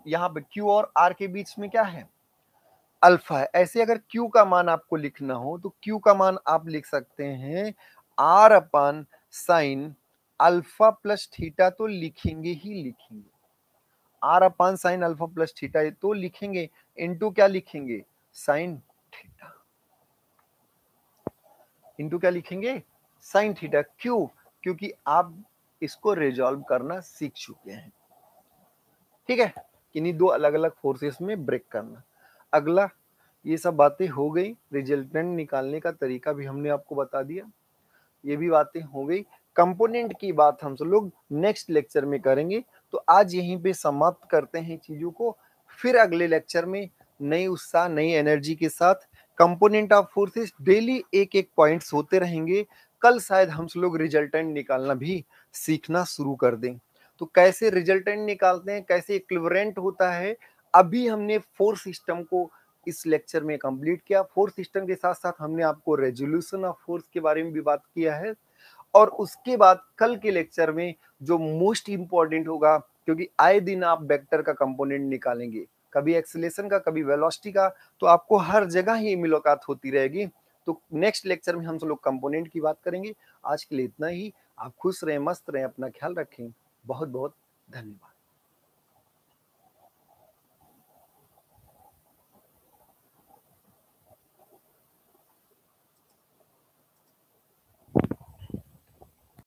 यहाँ पे क्यू और आर के बीच में क्या है, अल्फा है। ऐसे अगर क्यू का मान आपको लिखना हो तो क्यू का मान आप लिख सकते हैं R upon sine alpha plus theta, तो लिखेंगे ही लिखेंगे, R upon sine alpha plus theta तो लिखेंगे, इनटू क्या लिखेंगे, साइन थीटा, इनटू क्या लिखेंगे, साइन थीटा। क्यों? क्योंकि आप इसको रिजॉल्व करना सीख चुके हैं, ठीक है, किन्हीं दो अलग अलग फोर्सेस में ब्रेक करना। अगला, ये सब बातें हो गई, रिजल्टेंट निकालने का तरीका भी हमने आपको बता दिया, ये भी बातें हो गई। कंपोनेंट की बात हम सब लोग नेक्स्ट लेक्चर में करेंगे। तो आज यहीं पे समाप्त करते हैं चीजों को, फिर अगले लेक्चर में नई उत्साह नई एनर्जी के साथ कंपोनेंट ऑफ फोर्सेस डेली एक एक पॉइंट्स होते रहेंगे। कल शायद हम सब लोग रिजल्टेंट निकालना भी सीखना शुरू कर दें। तो कैसे रिजल्टेंट निकालते हैं, कैसे इक्विवेलेंट होता है, अभी हमने फोर्स सिस्टम को इस लेक्चर में कंप्लीट किया। फोर्स सिस्टम के साथ साथ हमने आपको रेजोल्यूशन ऑफ फोर्स के बारे में भी बात किया है, और उसके बाद कल के लेक्चर में जो मोस्ट इंपॉर्टेंट होगा, क्योंकि आए दिन आप वेक्टर का कंपोनेंट निकालेंगे, कभी एक्सेलरेशन का, कभी वेलोसिटी का, तो आपको हर जगह ही मुलाकात होती रहेगी। तो नेक्स्ट लेक्चर में हम सब लोग कंपोनेंट की बात करेंगे। आज के लिए इतना ही। आप खुश रहें, मस्त रहें, अपना ख्याल रखें। बहुत बहुत धन्यवाद।